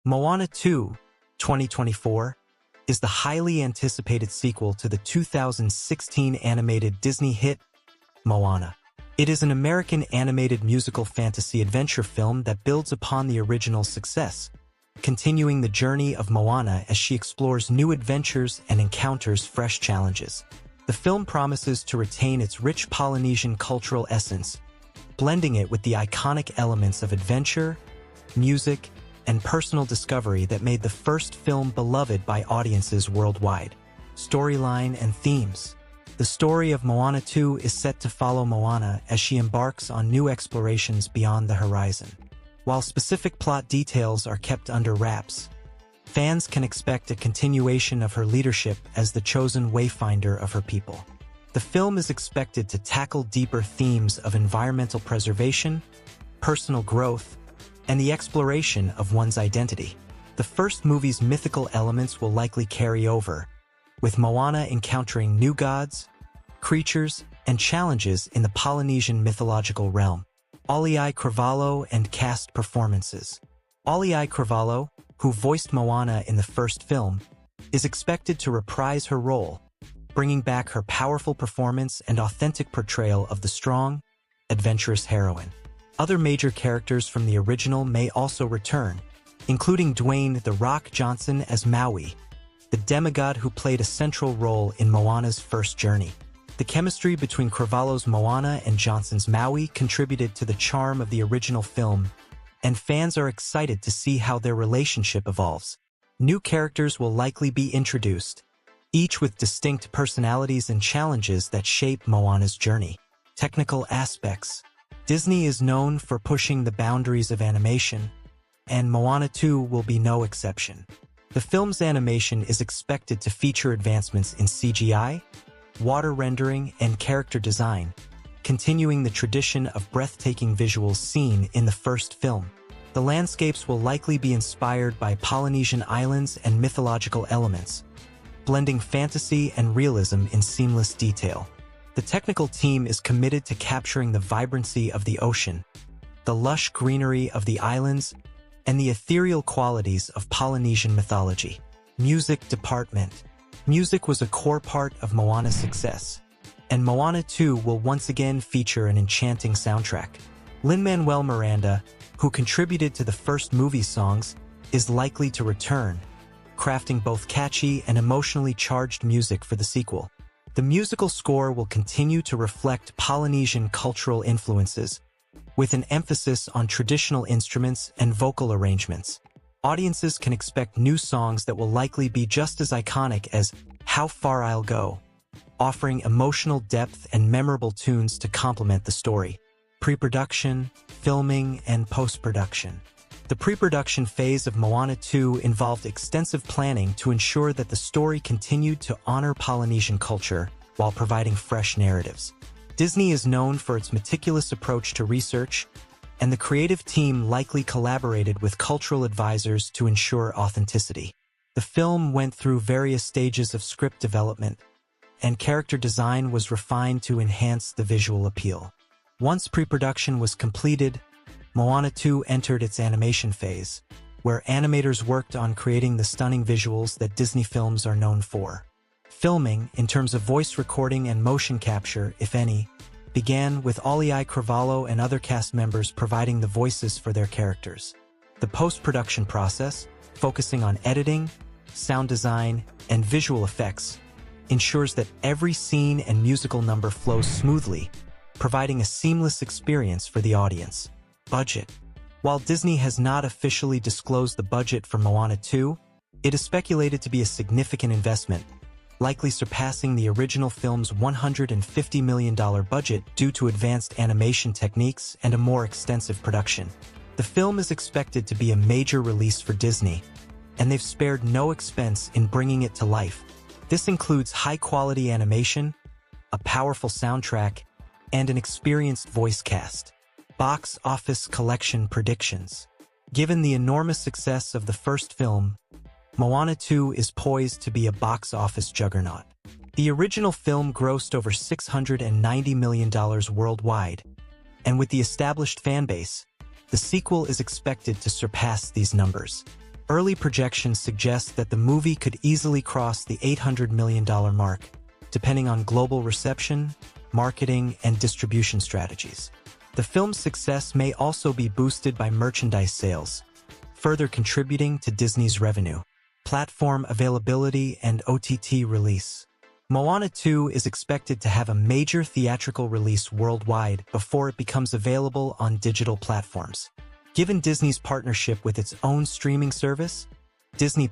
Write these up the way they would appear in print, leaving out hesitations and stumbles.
Moana 2, 2024, is the highly anticipated sequel to the 2016 animated Disney hit, Moana. It is an American animated musical fantasy adventure film that builds upon the original's success, continuing the journey of Moana as she explores new adventures and encounters fresh challenges. The film promises to retain its rich Polynesian cultural essence, blending it with the iconic elements of adventure, music, and personal discovery that made the first film beloved by audiences worldwide. Storyline and themes. The story of Moana 2 is set to follow Moana as she embarks on new explorations beyond the horizon. While specific plot details are kept under wraps, fans can expect a continuation of her leadership as the chosen wayfinder of her people. The film is expected to tackle deeper themes of environmental preservation, personal growth, and the exploration of one's identity. The first movie's mythical elements will likely carry over, with Moana encountering new gods, creatures, and challenges in the Polynesian mythological realm. Auli'i Cravalho and cast performances. Auli'i Cravalho, who voiced Moana in the first film, is expected to reprise her role, bringing back her powerful performance and authentic portrayal of the strong, adventurous heroine. Other major characters from the original may also return, including Dwayne "The Rock" Johnson as Maui, the demigod who played a central role in Moana's first journey. The chemistry between Cravalho's Moana and Johnson's Maui contributed to the charm of the original film, and fans are excited to see how their relationship evolves. New characters will likely be introduced, each with distinct personalities and challenges that shape Moana's journey. Technical aspects. Disney is known for pushing the boundaries of animation, and Moana 2 will be no exception. The film's animation is expected to feature advancements in CGI, water rendering, and character design, continuing the tradition of breathtaking visuals seen in the first film. The landscapes will likely be inspired by Polynesian islands and mythological elements, blending fantasy and realism in seamless detail. The technical team is committed to capturing the vibrancy of the ocean, the lush greenery of the islands, and the ethereal qualities of Polynesian mythology. Music department. Music was a core part of Moana's success, and Moana 2 will once again feature an enchanting soundtrack. Lin-Manuel Miranda, who contributed to the first movie's songs, is likely to return, crafting both catchy and emotionally charged music for the sequel. The musical score will continue to reflect Polynesian cultural influences, with an emphasis on traditional instruments and vocal arrangements. Audiences can expect new songs that will likely be just as iconic as "How Far I'll Go," offering emotional depth and memorable tunes to complement the story. Pre-production, filming, and post-production. The pre-production phase of Moana 2 involved extensive planning to ensure that the story continued to honor Polynesian culture while providing fresh narratives. Disney is known for its meticulous approach to research, and the creative team likely collaborated with cultural advisors to ensure authenticity. The film went through various stages of script development, and character design was refined to enhance the visual appeal. Once pre-production was completed, Moana 2 entered its animation phase, where animators worked on creating the stunning visuals that Disney films are known for. Filming, in terms of voice recording and motion capture, if any, began with Auli'i Cravalho and other cast members providing the voices for their characters. The post-production process, focusing on editing, sound design, and visual effects, ensures that every scene and musical number flows smoothly, providing a seamless experience for the audience. Budget. While Disney has not officially disclosed the budget for Moana 2, it is speculated to be a significant investment, likely surpassing the original film's $150 million budget due to advanced animation techniques and a more extensive production. The film is expected to be a major release for Disney, and they've spared no expense in bringing it to life. This includes high-quality animation, a powerful soundtrack, and an experienced voice cast. Box office collection predictions. Given the enormous success of the first film, Moana 2 is poised to be a box office juggernaut. The original film grossed over $690 million worldwide, and with the established fan base, the sequel is expected to surpass these numbers. Early projections suggest that the movie could easily cross the $800 million mark, depending on global reception, marketing, and distribution strategies. The film's success may also be boosted by merchandise sales, further contributing to Disney's revenue, platform availability, and OTT release. Moana 2 is expected to have a major theatrical release worldwide before it becomes available on digital platforms. Given Disney's partnership with its own streaming service, Disney+,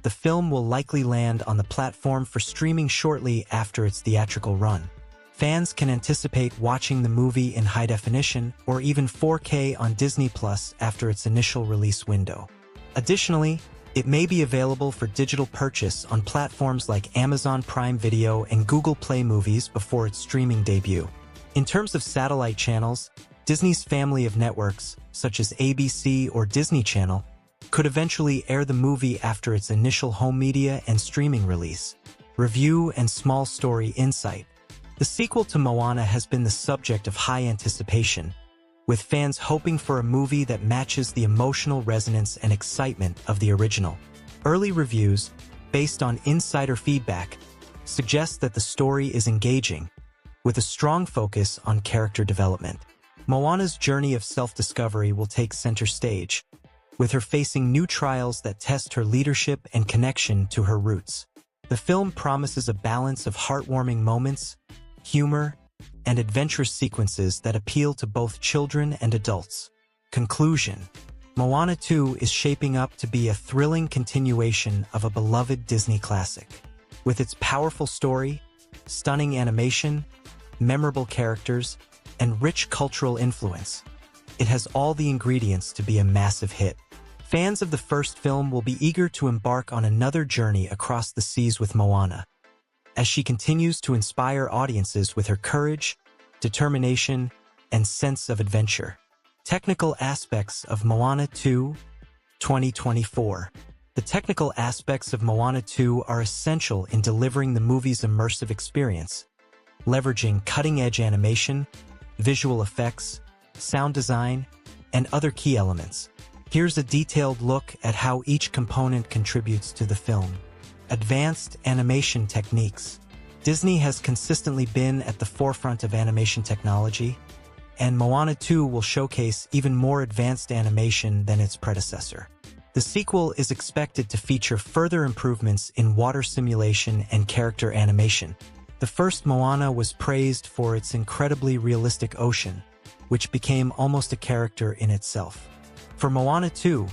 the film will likely land on the platform for streaming shortly after its theatrical run. Fans can anticipate watching the movie in high definition or even 4K on Disney+ after its initial release window. Additionally, it may be available for digital purchase on platforms like Amazon Prime Video and Google Play Movies before its streaming debut. In terms of satellite channels, Disney's family of networks, such as ABC or Disney Channel, could eventually air the movie after its initial home media and streaming release. Review and small story insight. The sequel to Moana has been the subject of high anticipation, with fans hoping for a movie that matches the emotional resonance and excitement of the original. Early reviews, based on insider feedback, suggest that the story is engaging, with a strong focus on character development. Moana's journey of self-discovery will take center stage, with her facing new trials that test her leadership and connection to her roots. The film promises a balance of heartwarming moments, humor, and adventurous sequences that appeal to both children and adults. Conclusion: Moana 2 is shaping up to be a thrilling continuation of a beloved Disney classic. With its powerful story, stunning animation, memorable characters, and rich cultural influence, it has all the ingredients to be a massive hit. Fans of the first film will be eager to embark on another journey across the seas with Moana, as she continues to inspire audiences with her courage, determination, and sense of adventure. Technical aspects of Moana 2, 2024. The technical aspects of Moana 2 are essential in delivering the movie's immersive experience, leveraging cutting-edge animation, visual effects, sound design, and other key elements. Here's a detailed look at how each component contributes to the film. Advanced animation techniques. Disney has consistently been at the forefront of animation technology, and Moana 2 will showcase even more advanced animation than its predecessor. The sequel is expected to feature further improvements in water simulation and character animation. The first Moana was praised for its incredibly realistic ocean, which became almost a character in itself. For Moana 2,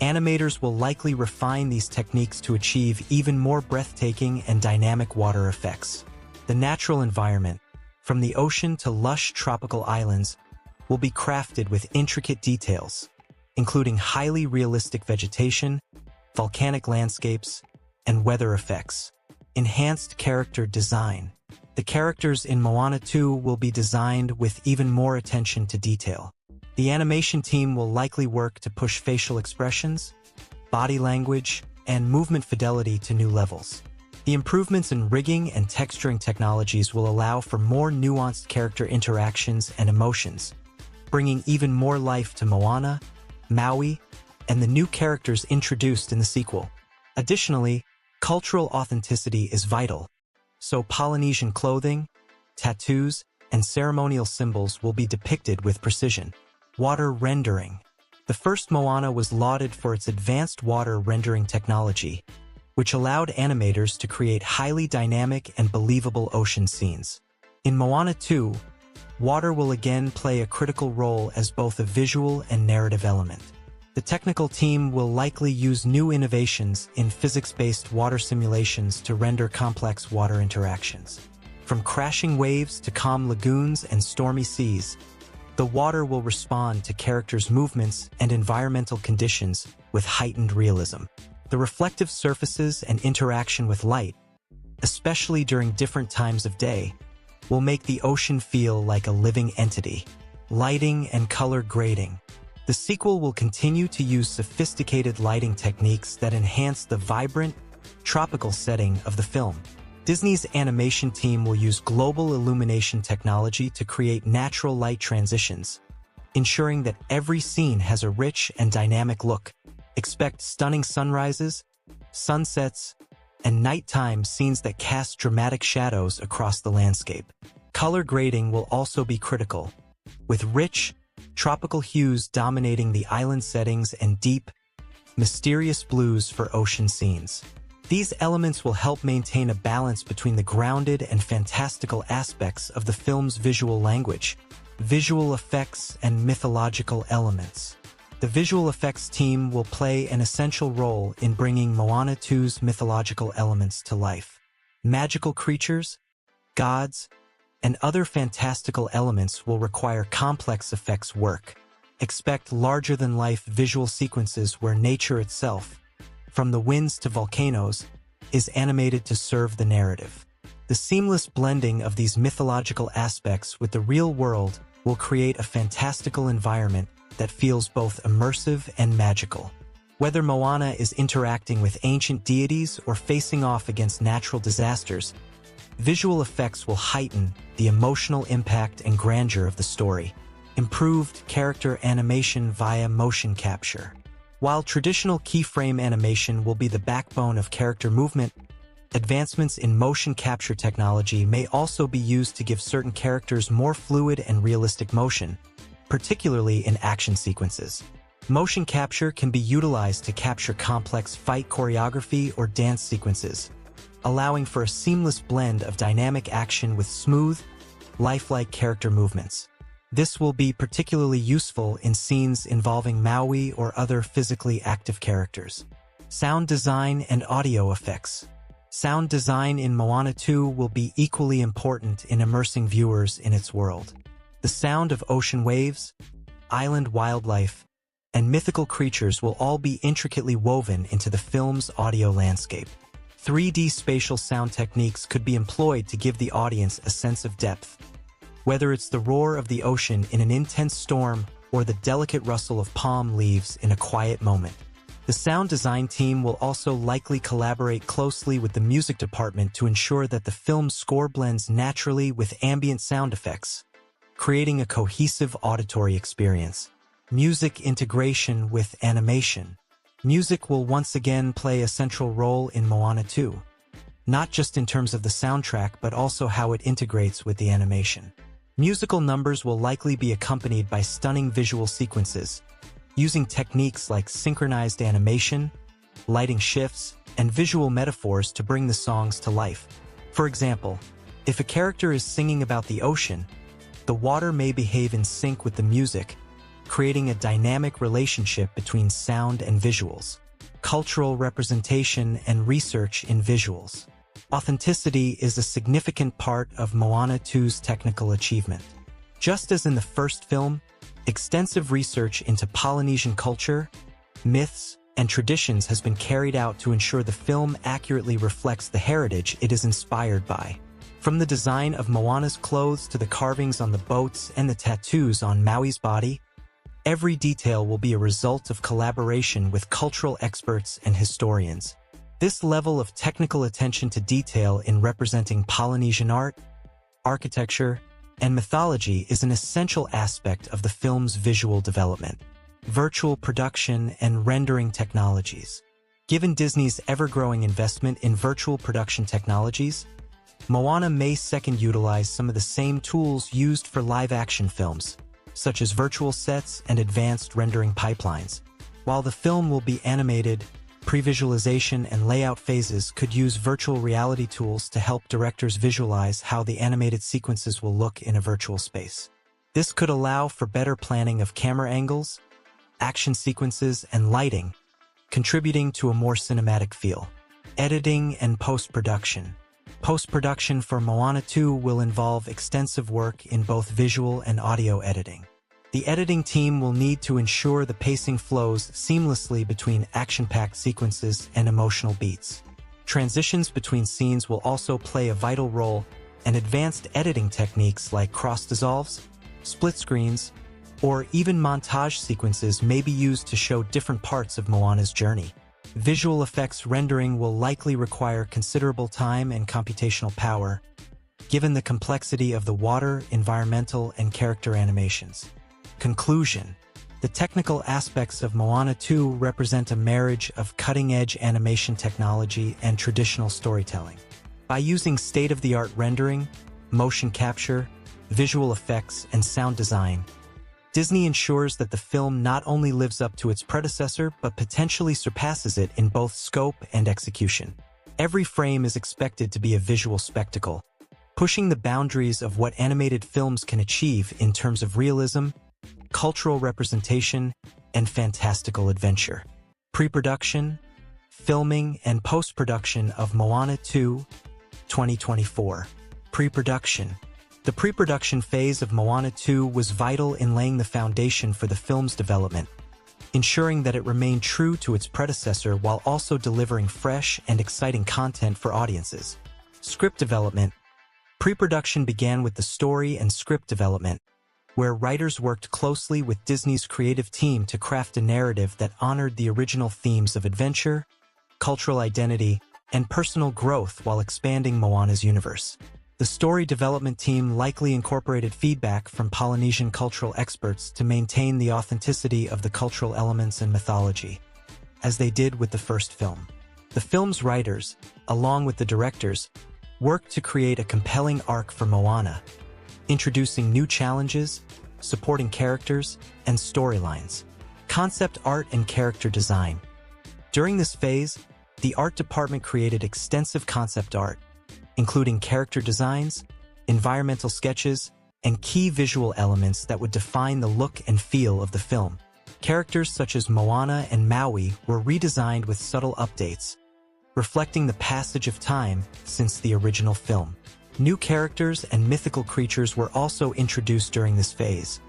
animators will likely refine these techniques to achieve even more breathtaking and dynamic water effects. The natural environment, from the ocean to lush tropical islands, will be crafted with intricate details, including highly realistic vegetation, volcanic landscapes, and weather effects. Enhanced character design. The characters in Moana 2 will be designed with even more attention to detail. The animation team will likely work to push facial expressions, body language, and movement fidelity to new levels. The improvements in rigging and texturing technologies will allow for more nuanced character interactions and emotions, bringing even more life to Moana, Maui, and the new characters introduced in the sequel. Additionally, cultural authenticity is vital, so Polynesian clothing, tattoos, and ceremonial symbols will be depicted with precision. Water rendering. The first Moana was lauded for its advanced water rendering technology, which allowed animators to create highly dynamic and believable ocean scenes. In Moana 2, water will again play a critical role as both a visual and narrative element. The technical team will likely use new innovations in physics-based water simulations to render complex water interactions. From crashing waves to calm lagoons and stormy seas, the water will respond to characters' movements and environmental conditions with heightened realism. The reflective surfaces and interaction with light, especially during different times of day, will make the ocean feel like a living entity. Lighting and color grading. The sequel will continue to use sophisticated lighting techniques that enhance the vibrant, tropical setting of the film. Disney's animation team will use global illumination technology to create natural light transitions, ensuring that every scene has a rich and dynamic look. Expect stunning sunrises, sunsets, and nighttime scenes that cast dramatic shadows across the landscape. Color grading will also be critical, with rich, tropical hues dominating the island settings and deep, mysterious blues for ocean scenes. These elements will help maintain a balance between the grounded and fantastical aspects of the film's visual language, visual effects, and mythological elements. The visual effects team will play an essential role in bringing Moana 2's mythological elements to life. Magical creatures, gods, and other fantastical elements will require complex effects work. Expect larger-than-life visual sequences where nature itself, from the winds to volcanoes, is animated to serve the narrative. The seamless blending of these mythological aspects with the real world will create a fantastical environment that feels both immersive and magical. Whether Moana is interacting with ancient deities or facing off against natural disasters, visual effects will heighten the emotional impact and grandeur of the story. Improved character animation via motion capture. While traditional keyframe animation will be the backbone of character movement, advancements in motion capture technology may also be used to give certain characters more fluid and realistic motion, particularly in action sequences. Motion capture can be utilized to capture complex fight choreography or dance sequences, allowing for a seamless blend of dynamic action with smooth, lifelike character movements. This will be particularly useful in scenes involving Maui or other physically active characters. Sound design and audio effects. Sound design in Moana 2 will be equally important in immersing viewers in its world. The sound of ocean waves, island wildlife, and mythical creatures will all be intricately woven into the film's audio landscape. 3D spatial sound techniques could be employed to give the audience a sense of depth. Whether it's the roar of the ocean in an intense storm or the delicate rustle of palm leaves in a quiet moment. The sound design team will also likely collaborate closely with the music department to ensure that the film's score blends naturally with ambient sound effects, creating a cohesive auditory experience. Music integration with animation. Music will once again play a central role in Moana 2, not just in terms of the soundtrack but also how it integrates with the animation. Musical numbers will likely be accompanied by stunning visual sequences, using techniques like synchronized animation, lighting shifts, and visual metaphors to bring the songs to life. For example, if a character is singing about the ocean, the water may behave in sync with the music, creating a dynamic relationship between sound and visuals. Cultural representation and research in visuals. Authenticity is a significant part of Moana 2's technical achievement. Just as in the first film, extensive research into Polynesian culture, myths, and traditions has been carried out to ensure the film accurately reflects the heritage it is inspired by. From the design of Moana's clothes to the carvings on the boats and the tattoos on Maui's body, every detail will be a result of collaboration with cultural experts and historians. This level of technical attention to detail in representing Polynesian art, architecture, and mythology is an essential aspect of the film's visual development. Virtual production and rendering technologies. Given Disney's ever-growing investment in virtual production technologies, Moana may utilize some of the same tools used for live-action films, such as virtual sets and advanced rendering pipelines. While the film will be animated, pre-visualization and layout phases could use virtual reality tools to help directors visualize how the animated sequences will look in a virtual space. This could allow for better planning of camera angles, action sequences, and lighting, contributing to a more cinematic feel. Editing and post-production. Post-production for Moana 2 will involve extensive work in both visual and audio editing. The editing team will need to ensure the pacing flows seamlessly between action-packed sequences and emotional beats. Transitions between scenes will also play a vital role, and advanced editing techniques like cross-dissolves, split screens, or even montage sequences may be used to show different parts of Moana's journey. Visual effects rendering will likely require considerable time and computational power, given the complexity of the water, environmental, and character animations. Conclusion. The technical aspects of Moana 2 represent a marriage of cutting-edge animation technology and traditional storytelling. By using state-of-the-art rendering, motion capture, visual effects, and sound design, Disney ensures that the film not only lives up to its predecessor but potentially surpasses it in both scope and execution. Every frame is expected to be a visual spectacle, pushing the boundaries of what animated films can achieve in terms of realism, cultural representation, and fantastical adventure. Pre-production, filming, and post-production of Moana 2, 2024. Pre-production. The pre-production phase of Moana 2 was vital in laying the foundation for the film's development, ensuring that it remained true to its predecessor while also delivering fresh and exciting content for audiences. Script development. Pre-production began with the story and script development, where writers worked closely with Disney's creative team to craft a narrative that honored the original themes of adventure, cultural identity, and personal growth while expanding Moana's universe. The story development team likely incorporated feedback from Polynesian cultural experts to maintain the authenticity of the cultural elements and mythology, as they did with the first film. The film's writers, along with the directors, worked to create a compelling arc for Moana, introducing new challenges, supporting characters, and storylines. Concept art and character design. During this phase, the art department created extensive concept art, including character designs, environmental sketches, and key visual elements that would define the look and feel of the film. Characters such as Moana and Maui were redesigned with subtle updates, reflecting the passage of time since the original film. New characters and mythical creatures were also introduced during this phase,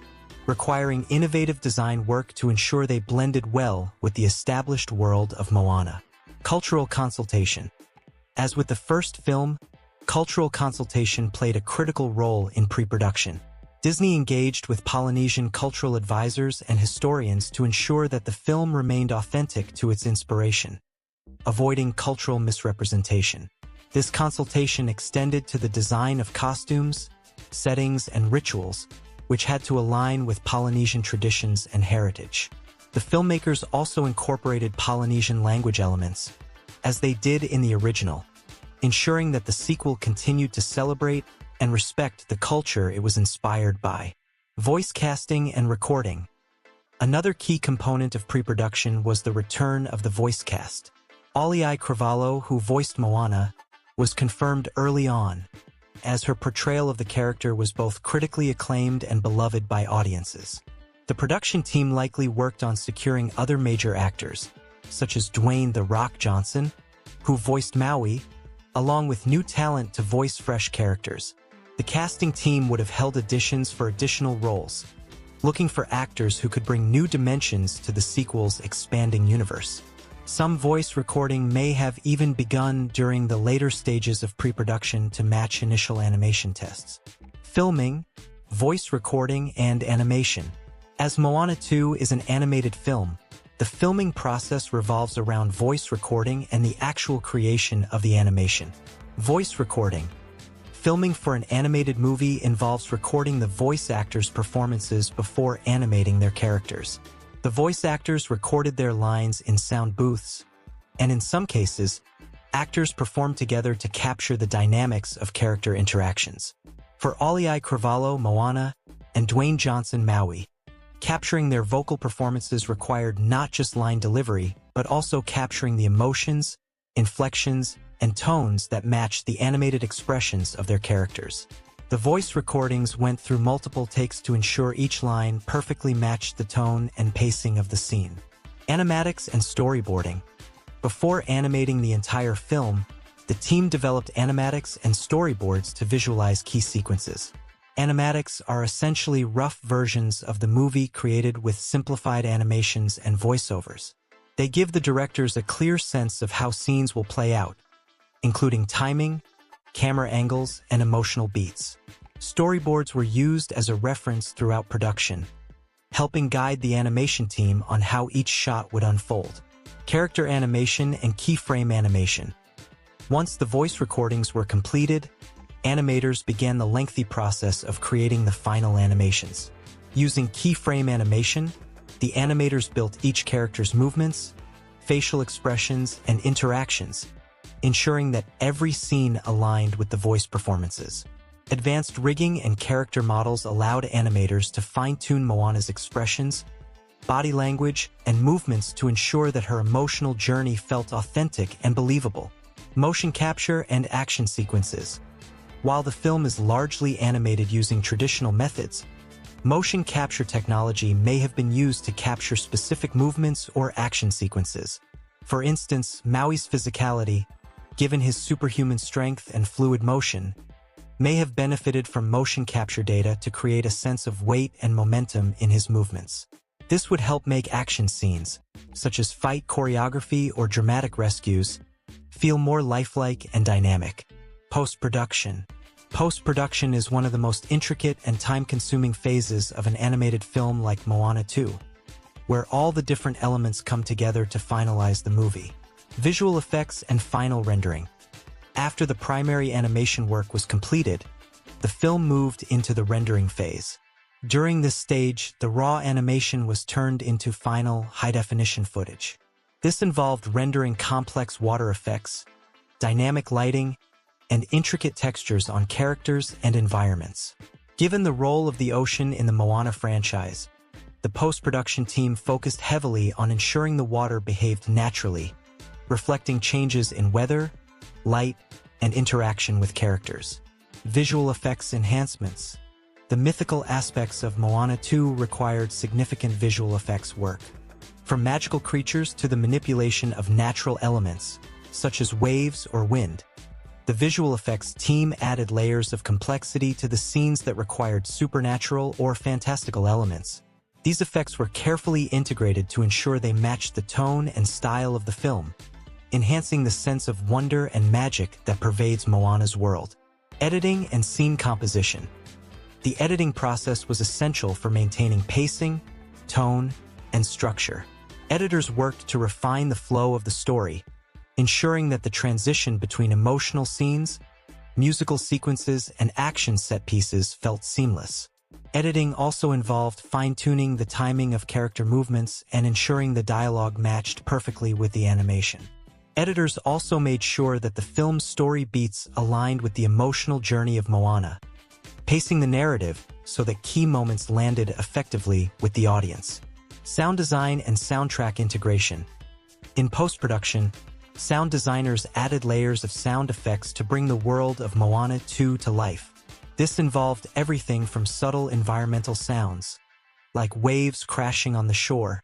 requiring innovative design work to ensure they blended well with the established world of Moana. Cultural consultation. As with the first film, cultural consultation played a critical role in pre-production. Disney engaged with Polynesian cultural advisors and historians to ensure that the film remained authentic to its inspiration, avoiding cultural misrepresentation. This consultation extended to the design of costumes, settings, and rituals, which had to align with Polynesian traditions and heritage. The filmmakers also incorporated Polynesian language elements, as they did in the original, ensuring that the sequel continued to celebrate and respect the culture it was inspired by. Voice casting and recording. Another key component of pre-production was the return of the voice cast. Auli'i Cravalho, who voiced Moana, was confirmed early on, as her portrayal of the character was both critically acclaimed and beloved by audiences. The production team likely worked on securing other major actors, such as Dwayne "The Rock" Johnson, who voiced Maui, along with new talent to voice fresh characters. The casting team would have held auditions for additional roles, looking for actors who could bring new dimensions to the sequel's expanding universe. Some voice recording may have even begun during the later stages of pre-production to match initial animation tests. Filming, voice recording, and animation. As Moana 2 is an animated film, the filming process revolves around voice recording and the actual creation of the animation. Voice recording. Filming for an animated movie involves recording the voice actors' performances before animating their characters. The voice actors recorded their lines in sound booths, and in some cases, actors performed together to capture the dynamics of character interactions. For Auli'i Cravalho, Moana, and Dwayne Johnson, Maui, capturing their vocal performances required not just line delivery, but also capturing the emotions, inflections, and tones that matched the animated expressions of their characters. The voice recordings went through multiple takes to ensure each line perfectly matched the tone and pacing of the scene. Animatics and storyboarding. Before animating the entire film, the team developed animatics and storyboards to visualize key sequences. Animatics are essentially rough versions of the movie created with simplified animations and voiceovers. They give the directors a clear sense of how scenes will play out, including timing, camera angles, and emotional beats. Storyboards were used as a reference throughout production, helping guide the animation team on how each shot would unfold. Character animation and keyframe animation. Once the voice recordings were completed, animators began the lengthy process of creating the final animations. Using keyframe animation, the animators built each character's movements, facial expressions, and interactions, ensuring that every scene aligned with the voice performances. Advanced rigging and character models allowed animators to fine-tune Moana's expressions, body language, and movements to ensure that her emotional journey felt authentic and believable. Motion capture and action sequences. While the film is largely animated using traditional methods, motion capture technology may have been used to capture specific movements or action sequences. For instance, Maui's physicality, given his superhuman strength and fluid motion, may have benefited from motion capture data to create a sense of weight and momentum in his movements. This would help make action scenes, such as fight choreography or dramatic rescues, feel more lifelike and dynamic. Post-production. Post-production is one of the most intricate and time-consuming phases of an animated film like Moana 2, where all the different elements come together to finalize the movie. Visual effects and final rendering. After the primary animation work was completed, the film moved into the rendering phase. During this stage, the raw animation was turned into final, high-definition footage. This involved rendering complex water effects, dynamic lighting, and intricate textures on characters and environments. Given the role of the ocean in the Moana franchise, the post-production team focused heavily on ensuring the water behaved naturally, reflecting changes in weather, light, and interaction with characters. Visual effects enhancements. The mythical aspects of Moana 2 required significant visual effects work. From magical creatures to the manipulation of natural elements, such as waves or wind, the visual effects team added layers of complexity to the scenes that required supernatural or fantastical elements. These effects were carefully integrated to ensure they matched the tone and style of the film, enhancing the sense of wonder and magic that pervades Moana's world. Editing and scene composition. The editing process was essential for maintaining pacing, tone, and structure. Editors worked to refine the flow of the story, ensuring that the transition between emotional scenes, musical sequences, and action set pieces felt seamless. Editing also involved fine-tuning the timing of character movements and ensuring the dialogue matched perfectly with the animation. Editors also made sure that the film's story beats aligned with the emotional journey of Moana, pacing the narrative so that key moments landed effectively with the audience. Sound design and soundtrack integration. In post-production, sound designers added layers of sound effects to bring the world of Moana 2 to life. This involved everything from subtle environmental sounds, like waves crashing on the shore,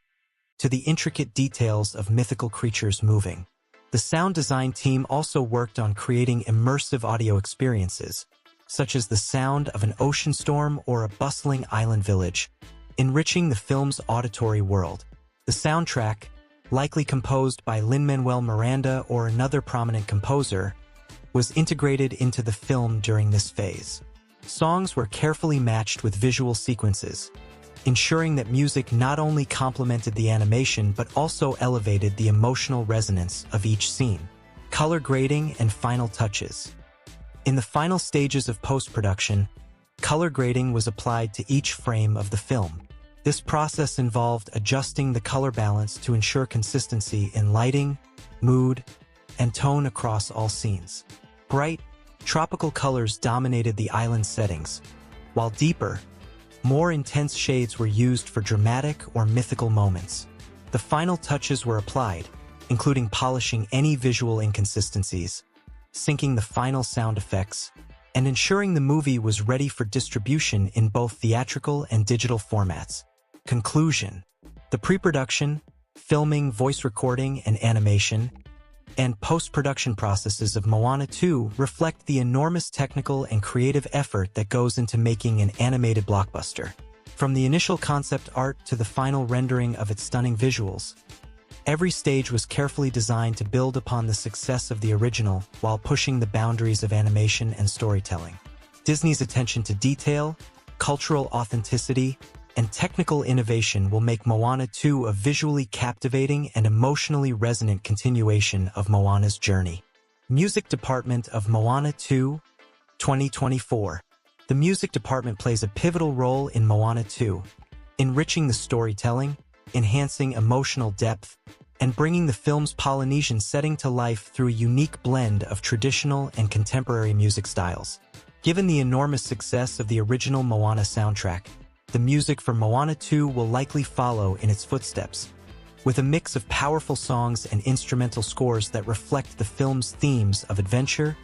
to the intricate details of mythical creatures moving. The sound design team also worked on creating immersive audio experiences, such as the sound of an ocean storm or a bustling island village, enriching the film's auditory world. The soundtrack, likely composed by Lin-Manuel Miranda or another prominent composer, was integrated into the film during this phase. Songs were carefully matched with visual sequences, ensuring that music not only complemented the animation but also elevated the emotional resonance of each scene. Color grading and final touches. In the final stages of post-production, color grading was applied to each frame of the film. This process involved adjusting the color balance to ensure consistency in lighting, mood, and tone across all scenes. Bright, tropical colors dominated the island settings, while deeper, more intense shades were used for dramatic or mythical moments. The final touches were applied, including polishing any visual inconsistencies, syncing the final sound effects, and ensuring the movie was ready for distribution in both theatrical and digital formats. Conclusion. The pre-production, filming, voice recording, and animation, and post-production processes of Moana 2 reflect the enormous technical and creative effort that goes into making an animated blockbuster. From the initial concept art to the final rendering of its stunning visuals, every stage was carefully designed to build upon the success of the original while pushing the boundaries of animation and storytelling. Disney's attention to detail, cultural authenticity, and technical innovation will make Moana 2 a visually captivating and emotionally resonant continuation of Moana's journey. Music Department of Moana 2, 2024. The music department plays a pivotal role in Moana 2, enriching the storytelling, enhancing emotional depth and bringing the film's Polynesian setting to life through a unique blend of traditional and contemporary music styles. Given the enormous success of the original Moana soundtrack, the music for Moana 2 will likely follow in its footsteps, with a mix of powerful songs and instrumental scores that reflect the film's themes of adventure,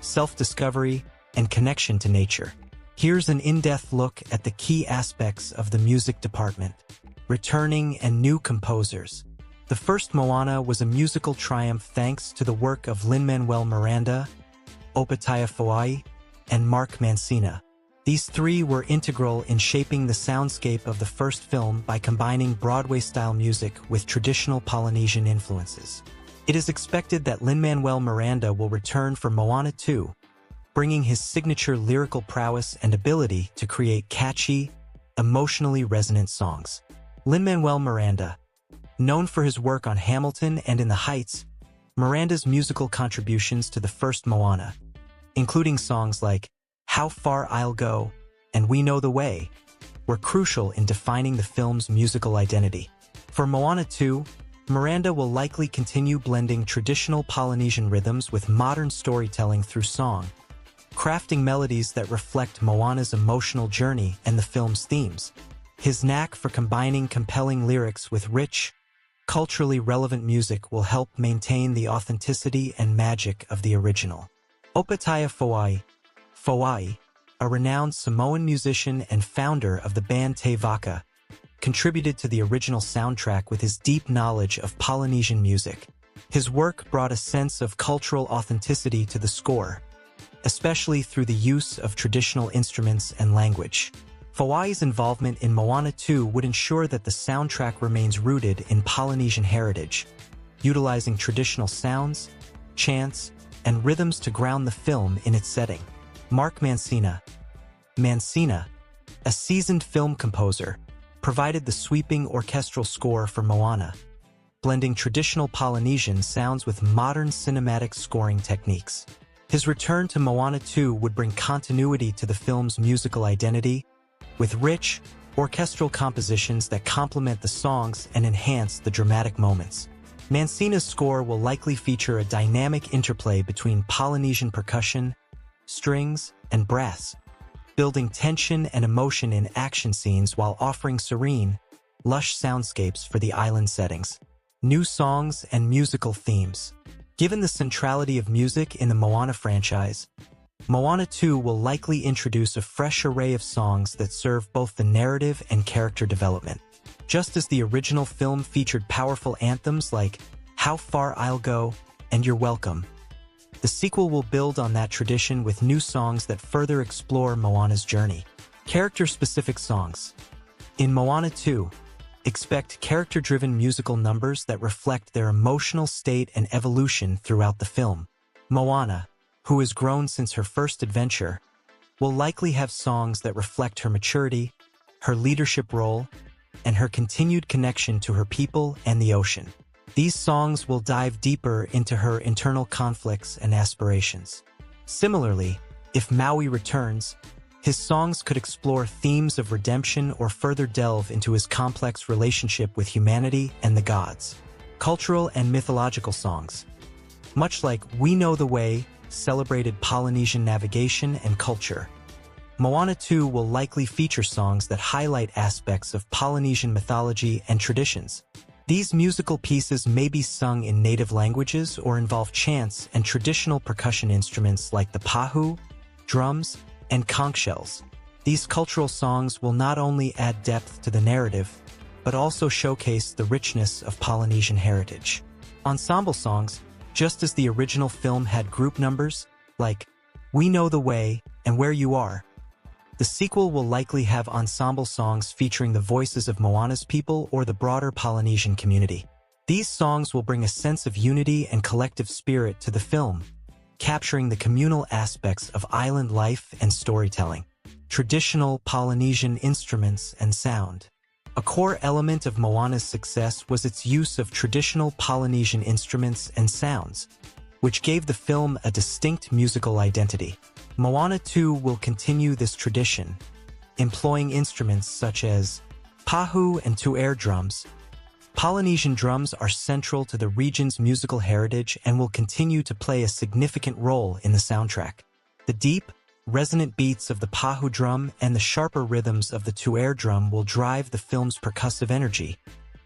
self-discovery, and connection to nature. Here's an in-depth look at the key aspects of the music department, returning and new composers. The first Moana was a musical triumph thanks to the work of Lin-Manuel Miranda, Opataya Foai, and Mark Mancina. These three were integral in shaping the soundscape of the first film by combining Broadway-style music with traditional Polynesian influences. It is expected that Lin-Manuel Miranda will return for Moana 2, bringing his signature lyrical prowess and ability to create catchy, emotionally resonant songs. Lin-Manuel Miranda, known for his work on Hamilton and In the Heights, Miranda's musical contributions to the first Moana, including songs like How Far I'll Go and We Know the Way, were crucial in defining the film's musical identity. For Moana 2, Miranda will likely continue blending traditional Polynesian rhythms with modern storytelling through song, crafting melodies that reflect Moana's emotional journey and the film's themes. His knack for combining compelling lyrics with rich, culturally relevant music will help maintain the authenticity and magic of the original. Opataya Foai, a renowned Samoan musician and founder of the band Te Vaka, contributed to the original soundtrack with his deep knowledge of Polynesian music. His work brought a sense of cultural authenticity to the score, especially through the use of traditional instruments and language. Foai's involvement in Moana 2 would ensure that the soundtrack remains rooted in Polynesian heritage, utilizing traditional sounds, chants, and rhythms to ground the film in its setting. Mark Mancina, a seasoned film composer, provided the sweeping orchestral score for Moana, blending traditional Polynesian sounds with modern cinematic scoring techniques. His return to Moana 2 would bring continuity to the film's musical identity, with rich, orchestral compositions that complement the songs and enhance the dramatic moments. Mancina's score will likely feature a dynamic interplay between Polynesian percussion, strings, and brass, building tension and emotion in action scenes while offering serene, lush soundscapes for the island settings. New songs and musical themes. Given the centrality of music in the Moana franchise, Moana 2 will likely introduce a fresh array of songs that serve both the narrative and character development. Just as the original film featured powerful anthems like How Far I'll Go and You're Welcome, the sequel will build on that tradition with new songs that further explore Moana's journey. Character-specific songs. In Moana 2, expect character-driven musical numbers that reflect their emotional state and evolution throughout the film. Moana, who has grown since her first adventure, will likely have songs that reflect her maturity, her leadership role, and her continued connection to her people and the ocean. These songs will dive deeper into her internal conflicts and aspirations. Similarly, if Maui returns, his songs could explore themes of redemption or further delve into his complex relationship with humanity and the gods. Cultural and mythological songs. Much like We Know the Way celebrated Polynesian navigation and culture, Moana 2 will likely feature songs that highlight aspects of Polynesian mythology and traditions. These musical pieces may be sung in native languages or involve chants and traditional percussion instruments like the pahu, drums, and conch shells. These cultural songs will not only add depth to the narrative, but also showcase the richness of Polynesian heritage. Ensemble songs, just as the original film had group numbers, like We Know the Way and Where You Are, the sequel will likely have ensemble songs featuring the voices of Moana's people or the broader Polynesian community. These songs will bring a sense of unity and collective spirit to the film, capturing the communal aspects of island life and storytelling. Traditional Polynesian instruments and sound. A core element of Moana's success was its use of traditional Polynesian instruments and sounds, which gave the film a distinct musical identity. Moana 2 will continue this tradition, employing instruments such as pahu and two air drums, Polynesian drums are central to the region's musical heritage and will continue to play a significant role in the soundtrack. The deep, resonant beats of the pahu drum and the sharper rhythms of the tuer drum will drive the film's percussive energy,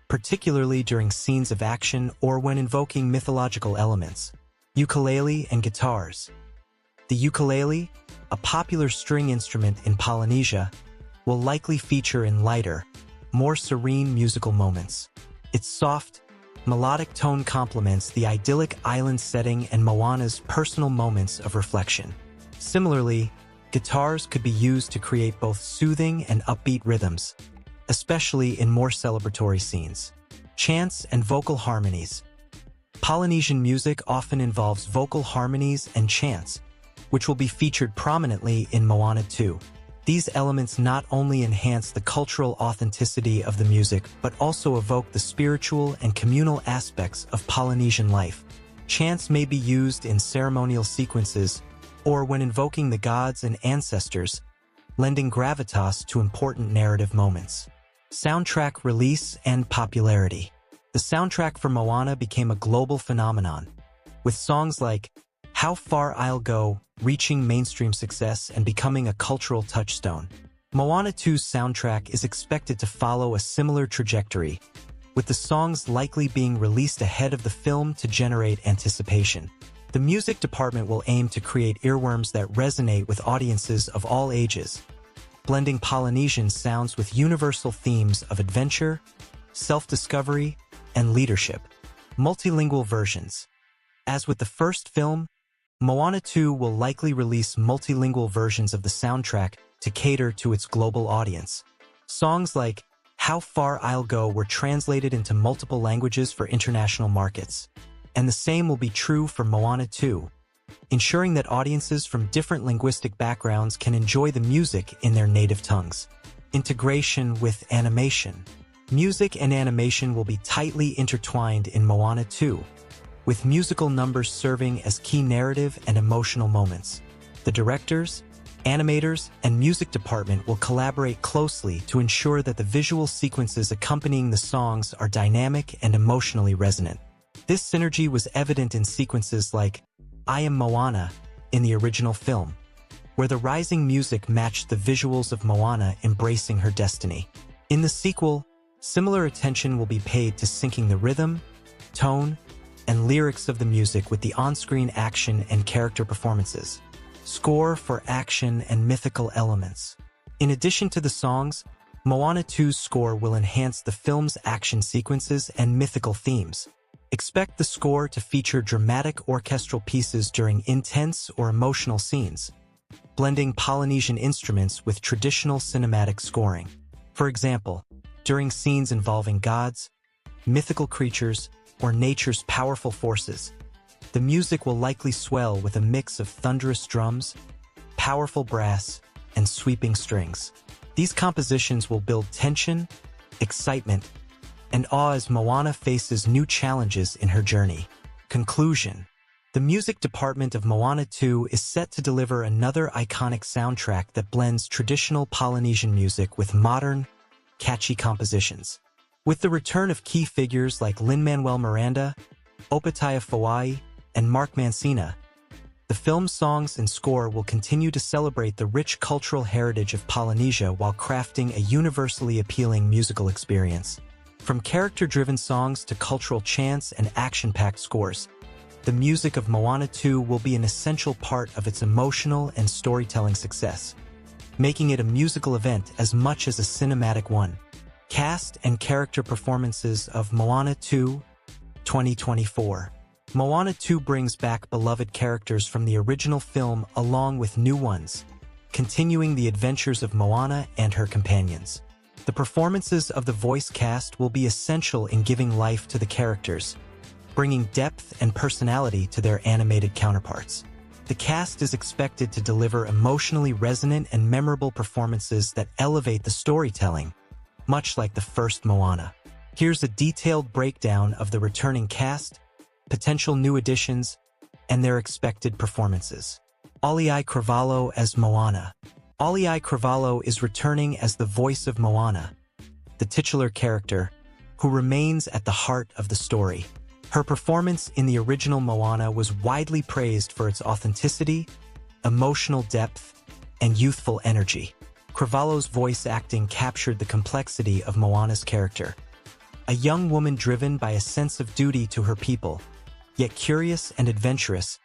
particularly during scenes of action or when invoking mythological elements. Ukulele and guitars. The ukulele, a popular string instrument in Polynesia, will likely feature in lighter, more serene musical moments. Its soft, melodic tone complements the idyllic island setting and Moana's personal moments of reflection. Similarly, guitars could be used to create both soothing and upbeat rhythms, especially in more celebratory scenes. Chants and vocal harmonies. Polynesian music often involves vocal harmonies and chants, which will be featured prominently in Moana 2. These elements not only enhance the cultural authenticity of the music, but also evoke the spiritual and communal aspects of Polynesian life. Chants may be used in ceremonial sequences or when invoking the gods and ancestors, lending gravitas to important narrative moments. Soundtrack release and popularity. The soundtrack for Moana became a global phenomenon, with songs like How Far I'll Go reaching mainstream success and becoming a cultural touchstone. Moana 2's soundtrack is expected to follow a similar trajectory, with the songs likely being released ahead of the film to generate anticipation. The music department will aim to create earworms that resonate with audiences of all ages, blending Polynesian sounds with universal themes of adventure, self-discovery, and leadership. Multilingual versions. As with the first film, Moana 2 will likely release multilingual versions of the soundtrack to cater to its global audience. Songs like How Far I'll Go were translated into multiple languages for international markets, and the same will be true for Moana 2, ensuring that audiences from different linguistic backgrounds can enjoy the music in their native tongues. Integration with animation. Music and animation will be tightly intertwined in Moana 2, with musical numbers serving as key narrative and emotional moments. The directors, animators, and music department will collaborate closely to ensure that the visual sequences accompanying the songs are dynamic and emotionally resonant. This synergy was evident in sequences like I Am Moana in the original film, where the rising music matched the visuals of Moana embracing her destiny. In the sequel, similar attention will be paid to syncing the rhythm, tone, and lyrics of the music with the on-screen action and character performances. Score for action and mythical elements. In addition to the songs, Moana 2's score will enhance the film's action sequences and mythical themes. Expect the score to feature dramatic orchestral pieces during intense or emotional scenes, blending Polynesian instruments with traditional cinematic scoring. For example, during scenes involving gods, mythical creatures, or nature's powerful forces, the music will likely swell with a mix of thunderous drums, powerful brass, and sweeping strings. These compositions will build tension, excitement, and awe as Moana faces new challenges in her journey. Conclusion. The music department of Moana 2 is set to deliver another iconic soundtrack that blends traditional Polynesian music with modern, catchy compositions. With the return of key figures like Lin-Manuel Miranda, Opataya Fawai, and Mark Mancina, the film's songs and score will continue to celebrate the rich cultural heritage of Polynesia while crafting a universally appealing musical experience. From character-driven songs to cultural chants and action-packed scores, the music of Moana 2 will be an essential part of its emotional and storytelling success, making it a musical event as much as a cinematic one. Cast and character performances of Moana 2, 2024. Moana 2 brings back beloved characters from the original film along with new ones, continuing the adventures of Moana and her companions. The performances of the voice cast will be essential in giving life to the characters, bringing depth and personality to their animated counterparts. The cast is expected to deliver emotionally resonant and memorable performances that elevate the storytelling, much like the first Moana. Here's a detailed breakdown of the returning cast, potential new additions, and their expected performances. Auli'i Cravalho as Moana. Auli'i Cravalho is returning as the voice of Moana, the titular character, who remains at the heart of the story. Her performance in the original Moana was widely praised for its authenticity, emotional depth, and youthful energy. Carvalho's voice acting captured the complexity of Moana's character. A young woman driven by a sense of duty to her people, yet curious and adventurous,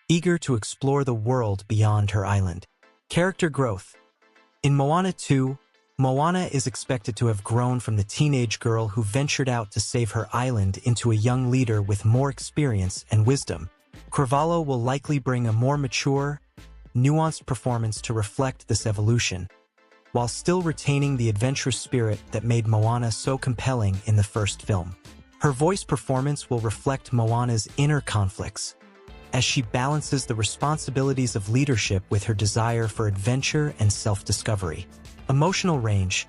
eager to explore the world beyond her island. Character growth. In Moana 2, Moana is expected to have grown from the teenage girl who ventured out to save her island into a young leader with more experience and wisdom. Carvalho will likely bring a more mature, nuanced performance to reflect this evolution, while still retaining the adventurous spirit that made Moana so compelling in the first film. Her voice performance will reflect Moana's inner conflicts, as she balances the responsibilities of leadership with her desire for adventure and self-discovery. Emotional range.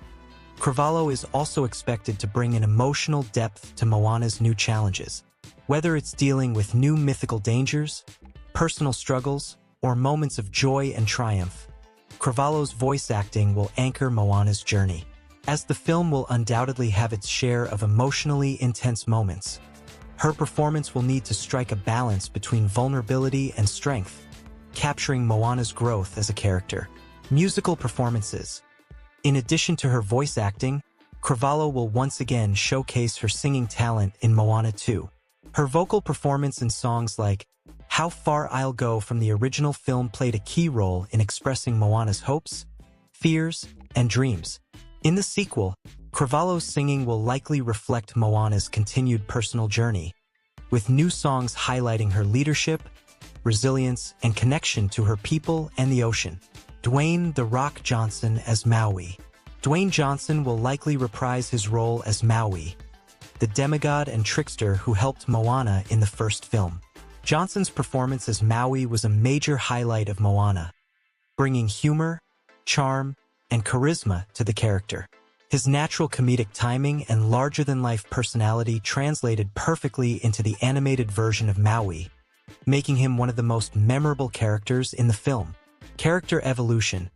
Carvalho is also expected to bring an emotional depth to Moana's new challenges. Whether it's dealing with new mythical dangers, personal struggles, or moments of joy and triumph, Carvalho's voice acting will anchor Moana's journey. As the film will undoubtedly have its share of emotionally intense moments, her performance will need to strike a balance between vulnerability and strength, capturing Moana's growth as a character. Musical performances. In addition to her voice acting, Carvalho will once again showcase her singing talent in Moana 2. Her vocal performance in songs like How Far I'll Go from the original film played a key role in expressing Moana's hopes, fears, and dreams. In the sequel, Carvalho's singing will likely reflect Moana's continued personal journey, with new songs highlighting her leadership, resilience, and connection to her people and the ocean. Dwayne "The Rock" Johnson as Maui. Dwayne Johnson will likely reprise his role as Maui, the demigod and trickster who helped Moana in the first film. Johnson's performance as Maui was a major highlight of Moana, bringing humor, charm, and charisma to the character. His natural comedic timing and larger-than-life personality translated perfectly into the animated version of Maui, making him one of the most memorable characters in the film. Character evolution.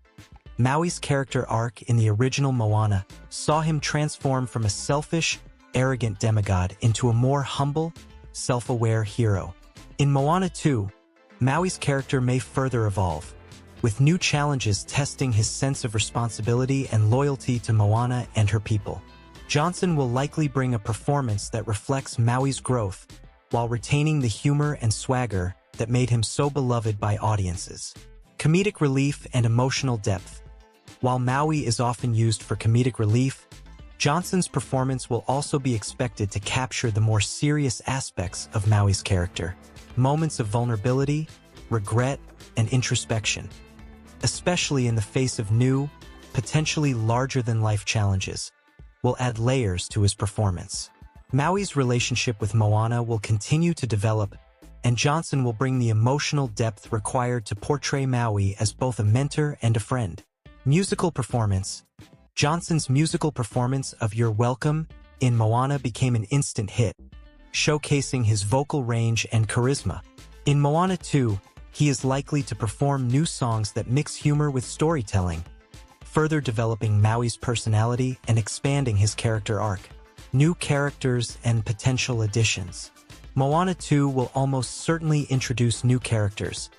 Maui's character arc in the original Moana saw him transform from a selfish, arrogant demigod into a more humble, self-aware hero. In Moana 2, Maui's character may further evolve, with new challenges testing his sense of responsibility and loyalty to Moana and her people. Johnson will likely bring a performance that reflects Maui's growth, while retaining the humor and swagger that made him so beloved by audiences. Comedic relief and emotional depth. While Maui is often used for comedic relief, Johnson's performance will also be expected to capture the more serious aspects of Maui's character. Moments of vulnerability, regret, and introspection, especially in the face of new, potentially larger-than-life challenges, will add layers to his performance. Maui's relationship with Moana will continue to develop, and Johnson will bring the emotional depth required to portray Maui as both a mentor and a friend. Musical performance. Johnson's musical performance of You're Welcome in Moana became an instant hit, showcasing his vocal range and charisma. In Moana 2, he is likely to perform new songs that mix humor with storytelling, further developing Maui's personality and expanding his character arc. New characters and potential additions. Moana 2 will almost certainly introduce new characters,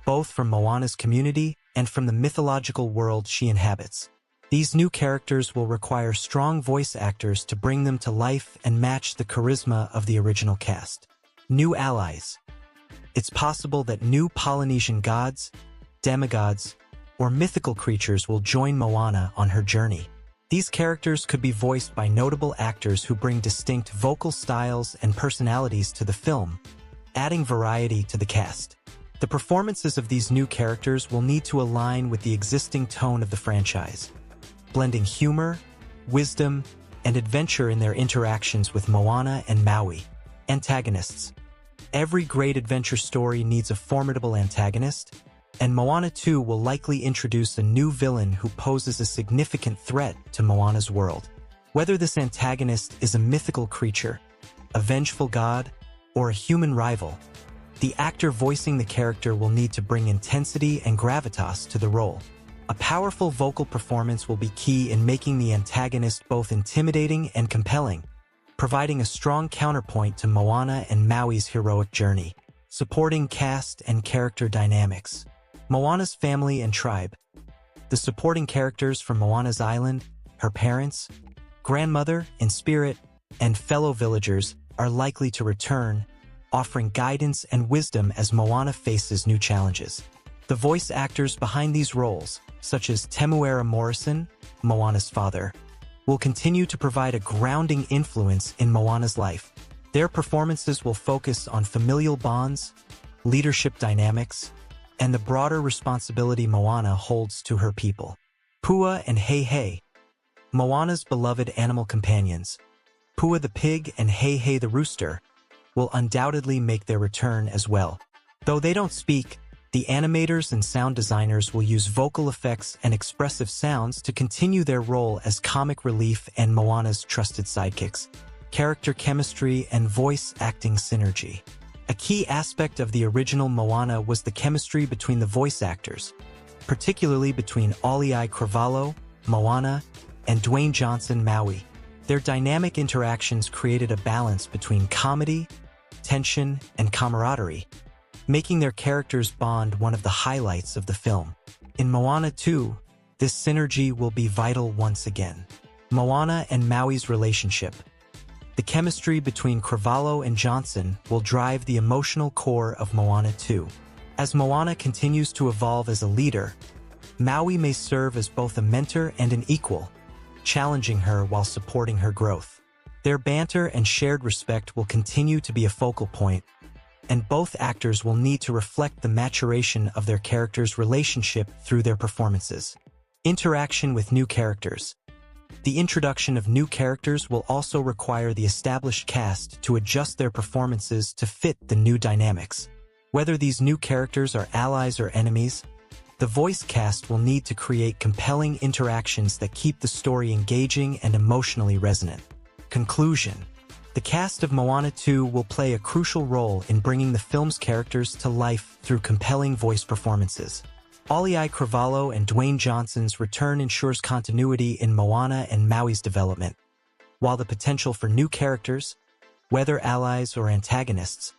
both from Moana's community and from the mythological world she inhabits. These new characters will require strong voice actors to bring them to life and match the charisma of the original cast. New allies. It's possible that new Polynesian gods, demigods, or mythical creatures will join Moana on her journey. These characters could be voiced by notable actors who bring distinct vocal styles and personalities to the film, adding variety to the cast. The performances of these new characters will need to align with the existing tone of the franchise, blending humor, wisdom, and adventure in their interactions with Moana and Maui. Antagonists. Every great adventure story needs a formidable antagonist, and Moana 2 will likely introduce a new villain who poses a significant threat to Moana's world. Whether this antagonist is a mythical creature, a vengeful god, or a human rival, the actor voicing the character will need to bring intensity and gravitas to the role. A powerful vocal performance will be key in making the antagonist both intimidating and compelling, providing a strong counterpoint to Moana and Maui's heroic journey. Supporting cast and character dynamics. Moana's family and tribe. The supporting characters from Moana's island, her parents, grandmother in spirit, and fellow villagers are likely to return, offering guidance and wisdom as Moana faces new challenges. The voice actors behind these roles, such as Temuera Morrison, Moana's father, will continue to provide a grounding influence in Moana's life. Their performances will focus on familial bonds, leadership dynamics, and the broader responsibility Moana holds to her people. Pua and Hei, Moana's beloved animal companions, Pua the pig and Hei the rooster, will undoubtedly make their return as well. Though they don't speak, the animators and sound designers will use vocal effects and expressive sounds to continue their role as comic relief and Moana's trusted sidekicks. Character chemistry and voice acting synergy. A key aspect of the original Moana was the chemistry between the voice actors, particularly between Auli'i Cravalho, Moana, and Dwayne Johnson, Maui. Their dynamic interactions created a balance between comedy, tension, and camaraderie, making their characters' bond one of the highlights of the film. In Moana 2, this synergy will be vital once again. Moana and Maui's relationship. The chemistry between Cravalho and Johnson will drive the emotional core of Moana 2. As Moana continues to evolve as a leader, Maui may serve as both a mentor and an equal, challenging her while supporting her growth. Their banter and shared respect will continue to be a focal point, and both actors will need to reflect the maturation of their characters' relationship through their performances. Interaction with new characters. The introduction of new characters will also require the established cast to adjust their performances to fit the new dynamics. Whether these new characters are allies or enemies, the voice cast will need to create compelling interactions that keep the story engaging and emotionally resonant. Conclusion. The cast of Moana 2 will play a crucial role in bringing the film's characters to life through compelling voice performances. Auli'i Cravalho and Dwayne Johnson's return ensures continuity in Moana and Maui's development, while the potential for new characters, whether allies or antagonists,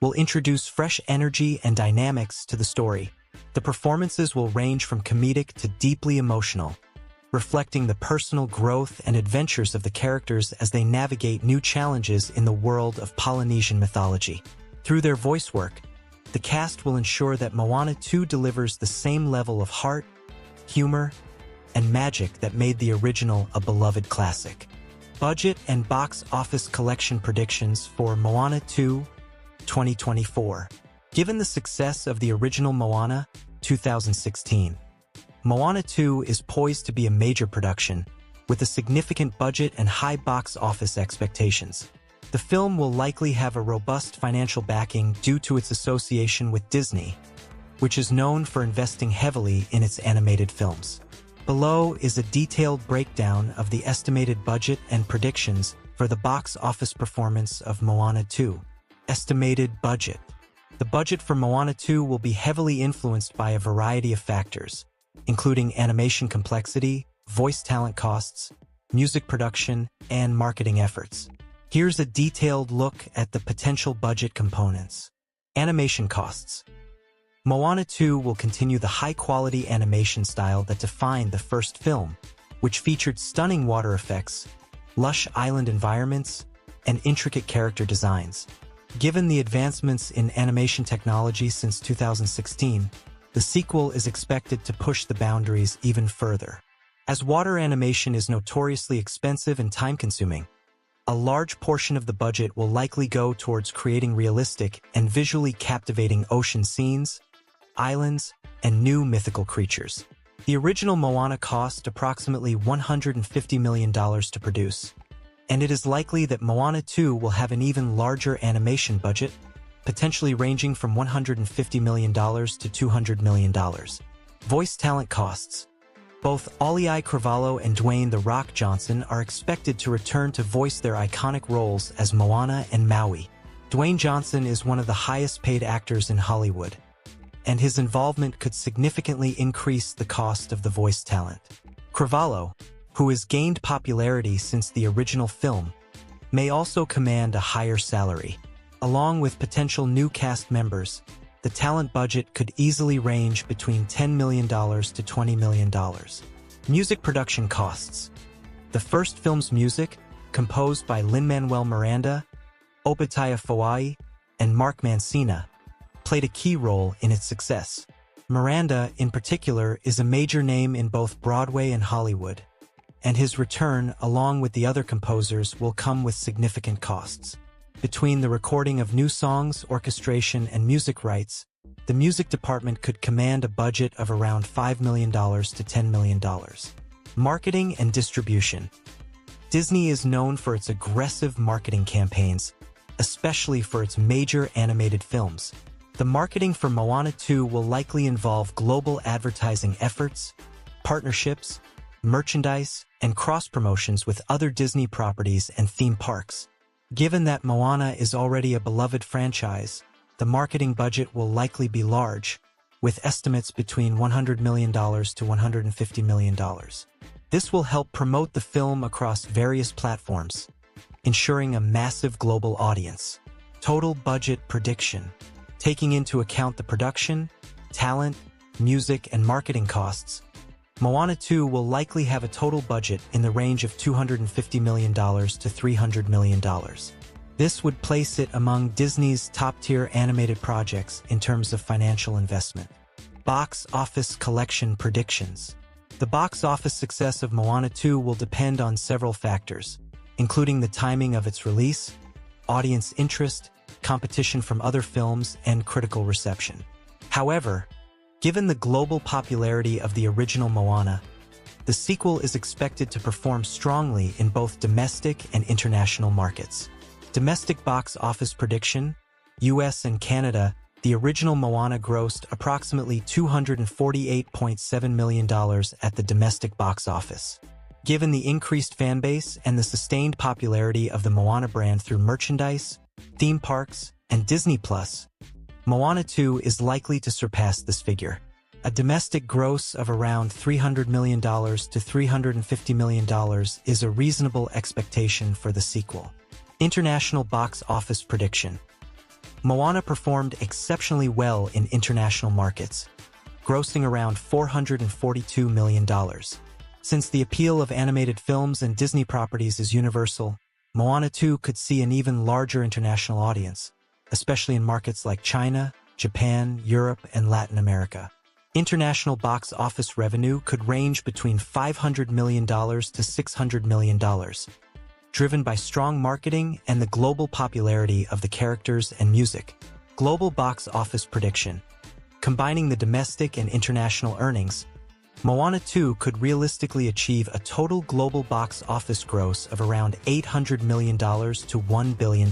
will introduce fresh energy and dynamics to the story. The performances will range from comedic to deeply emotional, reflecting the personal growth and adventures of the characters as they navigate new challenges in the world of Polynesian mythology. Through their voice work, the cast will ensure that Moana 2 delivers the same level of heart, humor, and magic that made the original a beloved classic. Budget and box office collection predictions for Moana 2, 2024. Given the success of the original Moana, 2016, Moana 2 is poised to be a major production, with a significant budget and high box office expectations. The film will likely have a robust financial backing due to its association with Disney, which is known for investing heavily in its animated films. Below is a detailed breakdown of the estimated budget and predictions for the box office performance of Moana 2. Estimated budget. The budget for Moana 2 will be heavily influenced by a variety of factors, including animation complexity, voice talent costs, music production, and marketing efforts. Here's a detailed look at the potential budget components. Animation costs. Moana 2 will continue the high-quality animation style that defined the first film, which featured stunning water effects, lush island environments, and intricate character designs. Given the advancements in animation technology since 2016, the sequel is expected to push the boundaries even further. As water animation is notoriously expensive and time-consuming, a large portion of the budget will likely go towards creating realistic and visually captivating ocean scenes, islands, and new mythical creatures. The original Moana cost approximately $150 million to produce, and it is likely that Moana 2 will have an even larger animation budget, potentially ranging from $150 million to $200 million. Voice talent costs. Both Auli'i Cravalho and Dwayne "The Rock" Johnson are expected to return to voice their iconic roles as Moana and Maui. Dwayne Johnson is one of the highest-paid actors in Hollywood, and his involvement could significantly increase the cost of the voice talent. Cravalho, who has gained popularity since the original film, may also command a higher salary. Along with potential new cast members, the talent budget could easily range between $10 million to $20 million. Music production costs. The first film's music, composed by Lin-Manuel Miranda, Obadiah Foai, and Mark Mancina, played a key role in its success. Miranda, in particular, is a major name in both Broadway and Hollywood, and his return, along with the other composers, will come with significant costs. Between the recording of new songs, orchestration, and music rights, the music department could command a budget of around $5 million to $10 million. Marketing and distribution. Disney is known for its aggressive marketing campaigns, especially for its major animated films. The marketing for Moana 2 will likely involve global advertising efforts, partnerships, merchandise, and cross-promotions with other Disney properties and theme parks. Given that Moana is already a beloved franchise, the marketing budget will likely be large, with estimates between $100 million to $150 million. This will help promote the film across various platforms, ensuring a massive global audience. Total budget prediction. Taking into account the production, talent, music, and marketing costs, Moana 2 will likely have a total budget in the range of $250 million to $300 million. This would place it among Disney's top-tier animated projects in terms of financial investment. Box office collection predictions. The box office success of Moana 2 will depend on several factors, including the timing of its release, audience interest, competition from other films, and critical reception. However, given the global popularity of the original Moana, the sequel is expected to perform strongly in both domestic and international markets. Domestic box office prediction: US and Canada, the original Moana grossed approximately $248.7 million at the domestic box office. Given the increased fan base and the sustained popularity of the Moana brand through merchandise, theme parks, and Disney+, Moana 2 is likely to surpass this figure. A domestic gross of around $300 million to $350 million is a reasonable expectation for the sequel. International box office prediction. Moana performed exceptionally well in international markets, grossing around $442 million. Since the appeal of animated films and Disney properties is universal, Moana 2 could see an even larger international audience, especially in markets like China, Japan, Europe, and Latin America. International box office revenue could range between $500 million to $600 million, driven by strong marketing and the global popularity of the characters and music. Global box office prediction. Combining the domestic and international earnings, Moana 2 could realistically achieve a total global box office gross of around $800 million to $1 billion.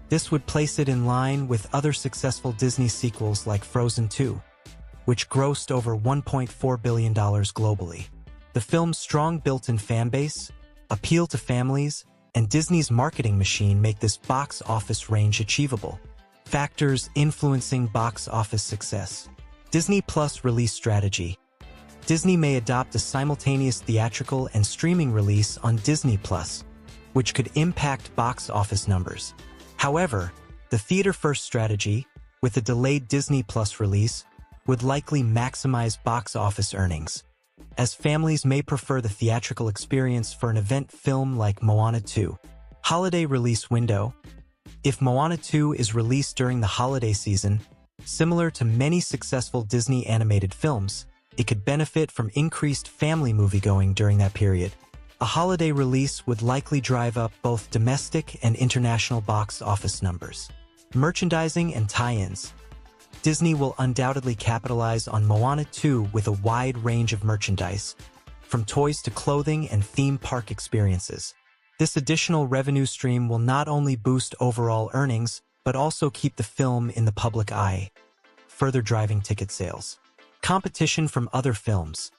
This would place it in line with other successful Disney sequels like Frozen 2, which grossed over $1.4 billion globally. The film's strong built-in fan base, appeal to families, and Disney's marketing machine make this box office range achievable. Factors influencing box office success. Disney Plus release strategy. Disney may adopt a simultaneous theatrical and streaming release on Disney Plus, which could impact box office numbers. However, the theater-first strategy, with a delayed Disney Plus release, would likely maximize box office earnings, as families may prefer the theatrical experience for an event film like Moana 2. Holiday release window. If Moana 2 is released during the holiday season, similar to many successful Disney animated films, it could benefit from increased family moviegoing during that period. A holiday release would likely drive up both domestic and international box office numbers. Merchandising and tie-ins. Disney will undoubtedly capitalize on Moana 2 with a wide range of merchandise, from toys to clothing and theme park experiences. This additional revenue stream will not only boost overall earnings, but also keep the film in the public eye, further driving ticket sales. Competition from other films.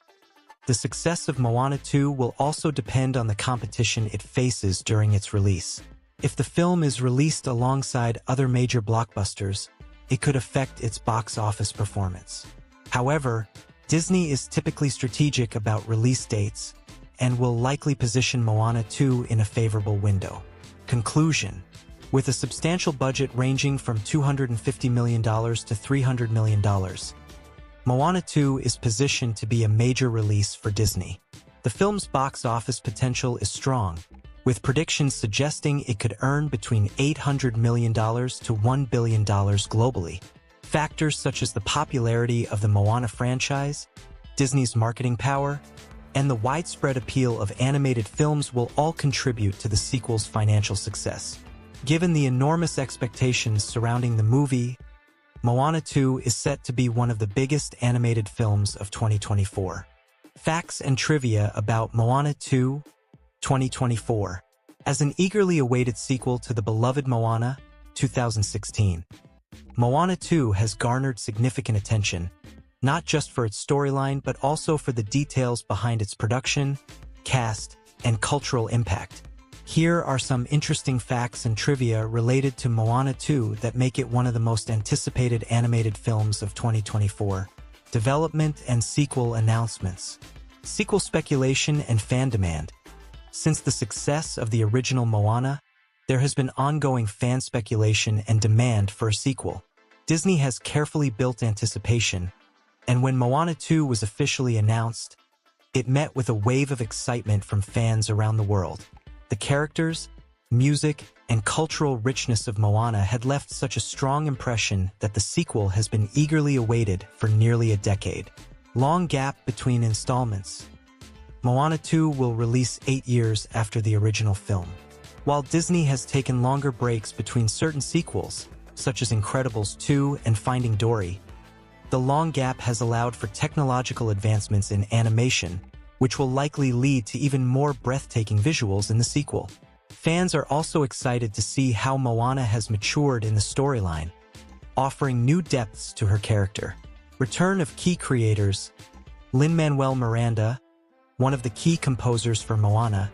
The success of Moana 2 will also depend on the competition it faces during its release. If the film is released alongside other major blockbusters, it could affect its box office performance. However, Disney is typically strategic about release dates and will likely position Moana 2 in a favorable window. Conclusion. With a substantial budget ranging from $250 million to $300 million, Moana 2 is positioned to be a major release for Disney. The film's box office potential is strong, with predictions suggesting it could earn between $800 million to $1 billion globally. Factors such as the popularity of the Moana franchise, Disney's marketing power, and the widespread appeal of animated films will all contribute to the sequel's financial success. Given the enormous expectations surrounding the movie, Moana 2 is set to be one of the biggest animated films of 2024. Facts and trivia about Moana 2, 2024. As an eagerly awaited sequel to the beloved Moana, 2016, Moana 2 has garnered significant attention, not just for its storyline but also for the details behind its production, cast, and cultural impact. Here are some interesting facts and trivia related to Moana 2 that make it one of the most anticipated animated films of 2024. Development and sequel announcements. Sequel speculation and fan demand. Since the success of the original Moana, there has been ongoing fan speculation and demand for a sequel. Disney has carefully built anticipation, and when Moana 2 was officially announced, it met with a wave of excitement from fans around the world. The characters, music, and cultural richness of Moana had left such a strong impression that the sequel has been eagerly awaited for nearly a decade. Long gap between installments. Moana 2 will release 8 years after the original film. While Disney has taken longer breaks between certain sequels, such as Incredibles 2 and Finding Dory, the long gap has allowed for technological advancements in animation, which will likely lead to even more breathtaking visuals in the sequel. Fans are also excited to see how Moana has matured in the storyline, offering new depths to her character. Return of key creators. Lin-Manuel Miranda, one of the key composers for Moana,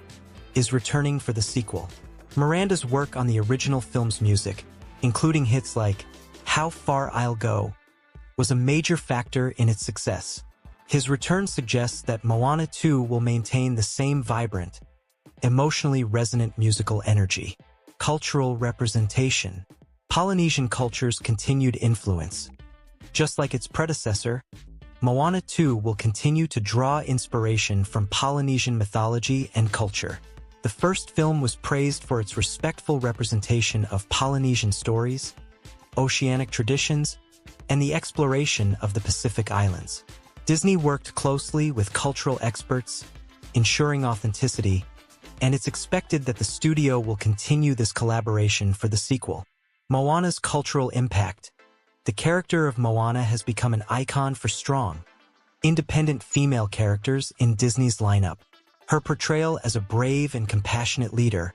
is returning for the sequel. Miranda's work on the original film's music, including hits like How Far I'll Go, was a major factor in its success. His return suggests that Moana 2 will maintain the same vibrant, emotionally resonant musical energy. Cultural representation. Polynesian culture's continued influence. Just like its predecessor, Moana 2 will continue to draw inspiration from Polynesian mythology and culture. The first film was praised for its respectful representation of Polynesian stories, oceanic traditions, and the exploration of the Pacific Islands. Disney worked closely with cultural experts, ensuring authenticity, and it's expected that the studio will continue this collaboration for the sequel. Moana's cultural impact. The character of Moana has become an icon for strong, independent female characters in Disney's lineup. Her portrayal as a brave and compassionate leader,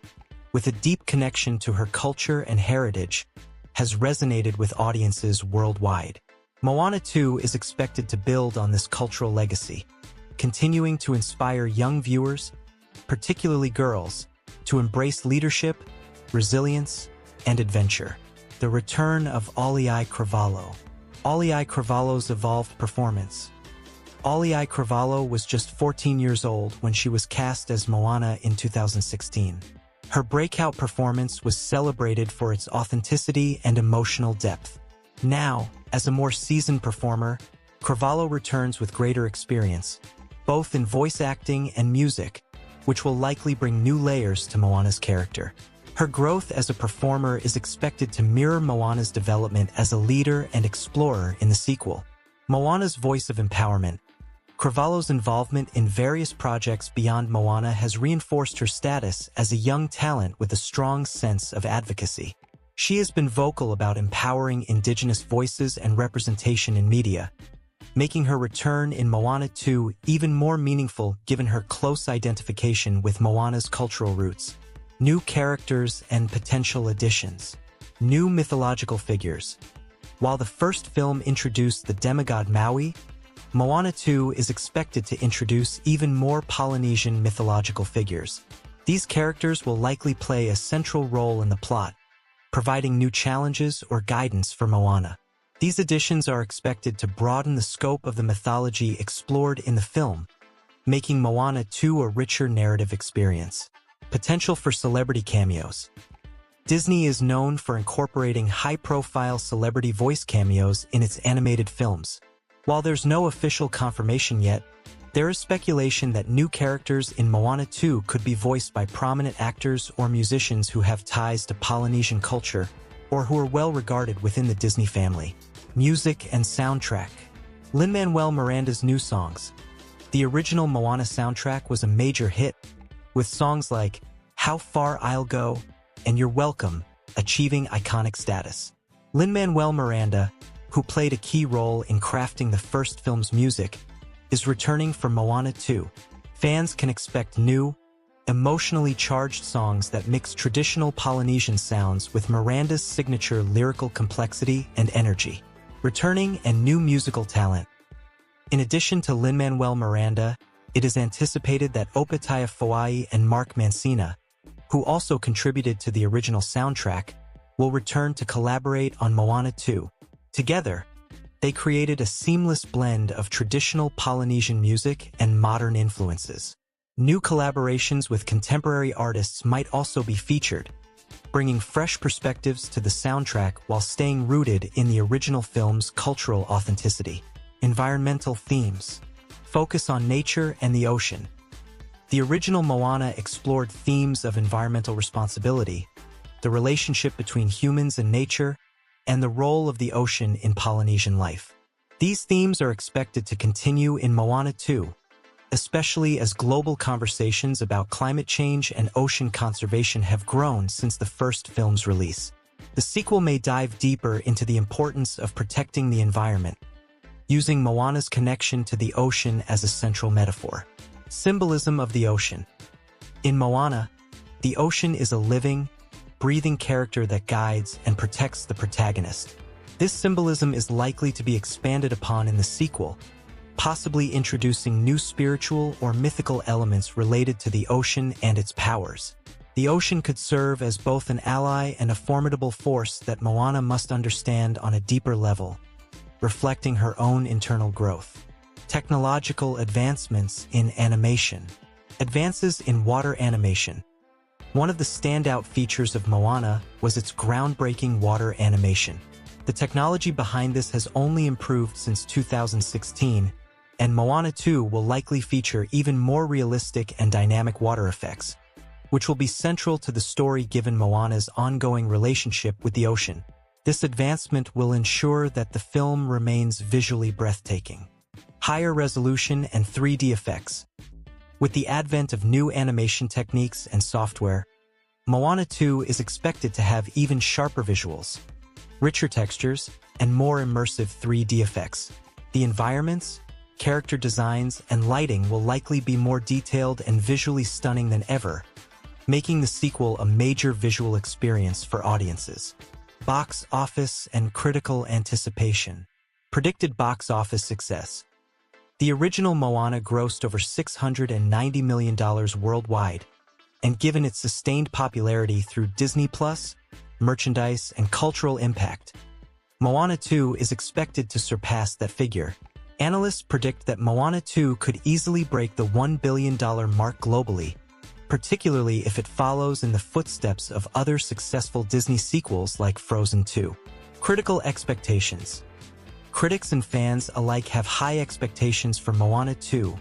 with a deep connection to her culture and heritage, has resonated with audiences worldwide. Moana 2 is expected to build on this cultural legacy, continuing to inspire young viewers, particularly girls, to embrace leadership, resilience, and adventure. The return of Auli'i Cravalho. Auli'i Cravalho's evolved performance. Auli'i Cravalho was just 14 years old when she was cast as Moana in 2016. Her breakout performance was celebrated for its authenticity and emotional depth. Now, as a more seasoned performer, Cravalho returns with greater experience, both in voice acting and music, which will likely bring new layers to Moana's character. Her growth as a performer is expected to mirror Moana's development as a leader and explorer in the sequel. Moana's voice of empowerment. Cravalho's involvement in various projects beyond Moana has reinforced her status as a young talent with a strong sense of advocacy. She has been vocal about empowering Indigenous voices and representation in media, making her return in Moana 2 even more meaningful given her close identification with Moana's cultural roots. New characters and potential additions. New mythological figures. While the first film introduced the demigod Maui, Moana 2 is expected to introduce even more Polynesian mythological figures. These characters will likely play a central role in the plot, providing new challenges or guidance for Moana. These additions are expected to broaden the scope of the mythology explored in the film, making Moana 2 a richer narrative experience. Potential for celebrity cameos. Disney is known for incorporating high-profile celebrity voice cameos in its animated films. While there's no official confirmation yet, there is speculation that new characters in Moana 2 could be voiced by prominent actors or musicians who have ties to Polynesian culture or who are well regarded within the Disney family. Music and soundtrack. Lin-Manuel Miranda's new songs. The original Moana soundtrack was a major hit, with songs like How Far I'll Go and You're Welcome achieving iconic status. Lin-Manuel Miranda, who played a key role in crafting the first film's music, is returning for Moana 2. Fans can expect new, emotionally charged songs that mix traditional Polynesian sounds with Miranda's signature lyrical complexity and energy. Returning and new musical talent. In addition to Lin-Manuel Miranda, it is anticipated that Opataya Foai and Mark Mancina, who also contributed to the original soundtrack, will return to collaborate on Moana 2. Together, they created a seamless blend of traditional Polynesian music and modern influences. New collaborations with contemporary artists might also be featured, bringing fresh perspectives to the soundtrack while staying rooted in the original film's cultural authenticity. Environmental themes. Focus on nature and the ocean. The original Moana explored themes of environmental responsibility, the relationship between humans and nature, and the role of the ocean in Polynesian life. These themes are expected to continue in Moana 2, especially as global conversations about climate change and ocean conservation have grown since the first film's release. The sequel may dive deeper into the importance of protecting the environment, using Moana's connection to the ocean as a central metaphor. Symbolism of the ocean. In Moana, the ocean is a living, breathing character that guides and protects the protagonist. This symbolism is likely to be expanded upon in the sequel, possibly introducing new spiritual or mythical elements related to the ocean and its powers. The ocean could serve as both an ally and a formidable force that Moana must understand on a deeper level, reflecting her own internal growth. Technological advancements in animation. Advances in water animation. One of the standout features of Moana was its groundbreaking water animation. The technology behind this has only improved since 2016, and Moana 2 will likely feature even more realistic and dynamic water effects, which will be central to the story given Moana's ongoing relationship with the ocean. This advancement will ensure that the film remains visually breathtaking. Higher resolution and 3D effects. With the advent of new animation techniques and software, Moana 2 is expected to have even sharper visuals, richer textures, and more immersive 3D effects. The environments, character designs, and lighting will likely be more detailed and visually stunning than ever, making the sequel a major visual experience for audiences. Box office and critical anticipation. Predicted box office success. The original Moana grossed over $690 million worldwide, and given its sustained popularity through Disney+, merchandise, and cultural impact, Moana 2 is expected to surpass that figure. Analysts predict that Moana 2 could easily break the $1 billion mark globally, particularly if it follows in the footsteps of other successful Disney sequels like Frozen 2. Critical expectations. Critics and fans alike have high expectations for Moana 2,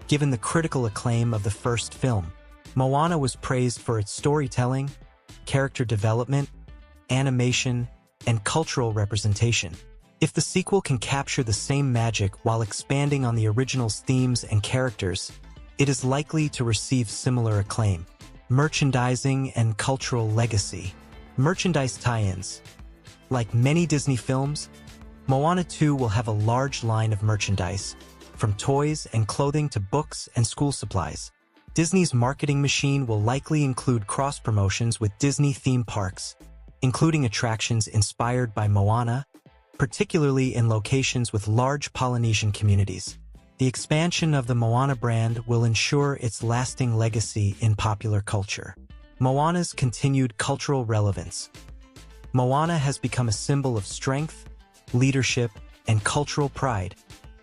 given the critical acclaim of the first film. Moana was praised for its storytelling, character development, animation, and cultural representation. If the sequel can capture the same magic while expanding on the original's themes and characters, it is likely to receive similar acclaim. Merchandising and cultural legacy. Merchandise tie-ins. Like many Disney films, Moana 2 will have a large line of merchandise, from toys and clothing to books and school supplies. Disney's marketing machine will likely include cross-promotions with Disney theme parks, including attractions inspired by Moana, particularly in locations with large Polynesian communities. The expansion of the Moana brand will ensure its lasting legacy in popular culture. Moana's continued cultural relevance. Moana has become a symbol of strength, leadership, and cultural pride,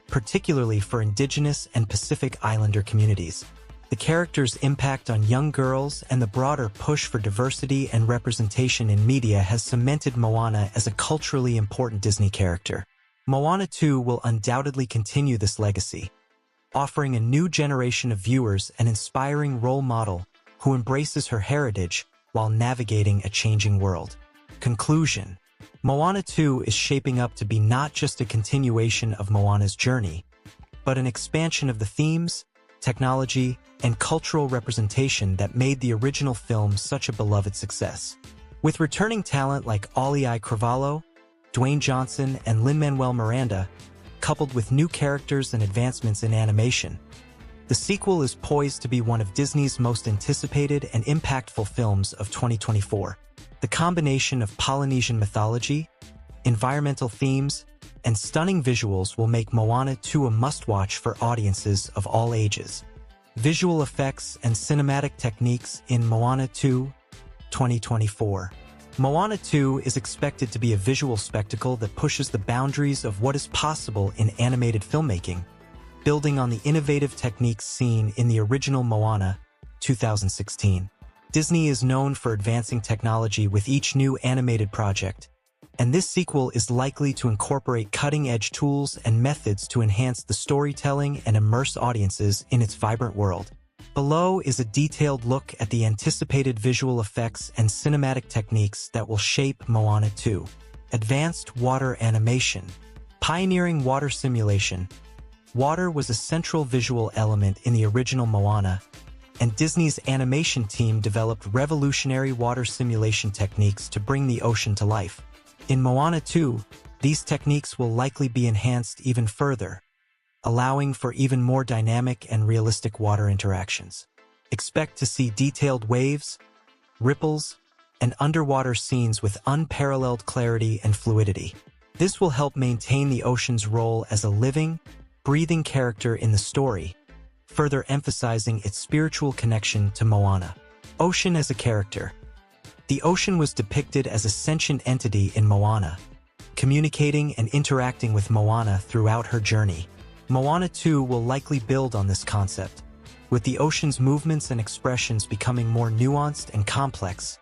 particularly for Indigenous and Pacific Islander communities. The character's impact on young girls and the broader push for diversity and representation in media has cemented Moana as a culturally important Disney character. Moana 2 will undoubtedly continue this legacy, offering a new generation of viewers an inspiring role model who embraces her heritage while navigating a changing world. Conclusion: Moana 2 is shaping up to be not just a continuation of Moana's journey, but an expansion of the themes, technology, and cultural representation that made the original film such a beloved success. With returning talent like Ollie Cravalho, Dwayne Johnson, and Lin-Manuel Miranda, coupled with new characters and advancements in animation, the sequel is poised to be one of Disney's most anticipated and impactful films of 2024. The combination of Polynesian mythology, environmental themes, and stunning visuals will make Moana 2 a must-watch for audiences of all ages. Visual effects and cinematic techniques in Moana 2, 2024. Moana 2 is expected to be a visual spectacle that pushes the boundaries of what is possible in animated filmmaking, building on the innovative techniques seen in the original Moana, 2016. Disney is known for advancing technology with each new animated project, and this sequel is likely to incorporate cutting-edge tools and methods to enhance the storytelling and immerse audiences in its vibrant world. Below is a detailed look at the anticipated visual effects and cinematic techniques that will shape Moana 2. Advanced water animation. Pioneering water simulation. Water was a central visual element in the original Moana, and Disney's animation team developed revolutionary water simulation techniques to bring the ocean to life. In Moana 2, these techniques will likely be enhanced even further, allowing for even more dynamic and realistic water interactions. Expect to see detailed waves, ripples, and underwater scenes with unparalleled clarity and fluidity. This will help maintain the ocean's role as a living, breathing character in the story, further emphasizing its spiritual connection to Moana. Ocean as a character. The ocean was depicted as a sentient entity in Moana, communicating and interacting with Moana throughout her journey. Moana 2 will likely build on this concept, with the ocean's movements and expressions becoming more nuanced and complex,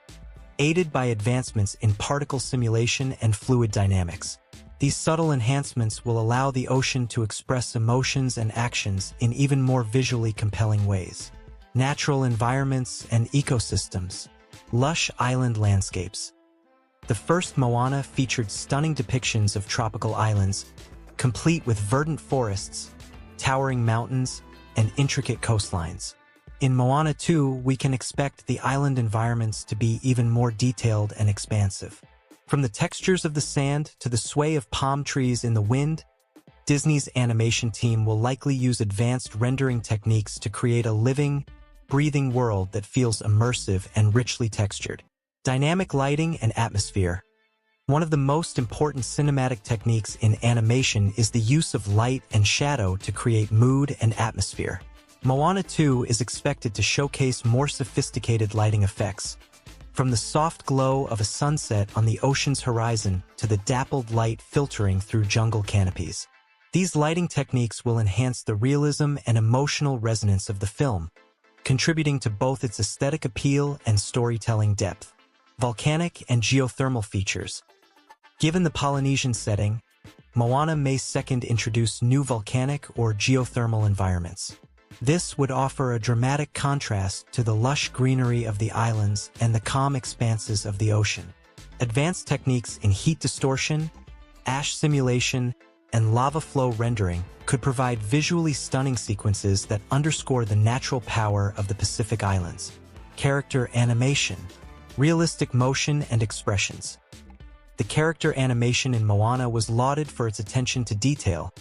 aided by advancements in particle simulation and fluid dynamics. These subtle enhancements will allow the ocean to express emotions and actions in even more visually compelling ways. Natural environments and ecosystems. Lush island landscapes. The first Moana featured stunning depictions of tropical islands, complete with verdant forests, towering mountains, and intricate coastlines. In Moana 2, we can expect the island environments to be even more detailed and expansive. From the textures of the sand to the sway of palm trees in the wind, Disney's animation team will likely use advanced rendering techniques to create a living, breathing world that feels immersive and richly textured. Dynamic lighting and atmosphere. One of the most important cinematic techniques in animation is the use of light and shadow to create mood and atmosphere. Moana 2 is expected to showcase more sophisticated lighting effects, from the soft glow of a sunset on the ocean's horizon to the dappled light filtering through jungle canopies. These lighting techniques will enhance the realism and emotional resonance of the film, contributing to both its aesthetic appeal and storytelling depth. Volcanic and geothermal features. Given the Polynesian setting, Moana may second introduce new volcanic or geothermal environments. This would offer a dramatic contrast to the lush greenery of the islands and the calm expanses of the ocean. Advanced techniques in heat distortion, ash simulation, and lava flow rendering could provide visually stunning sequences that underscore the natural power of the Pacific Islands. Character animation. Realistic motion and expressions. The character animation in Moana was lauded for its attention to detail,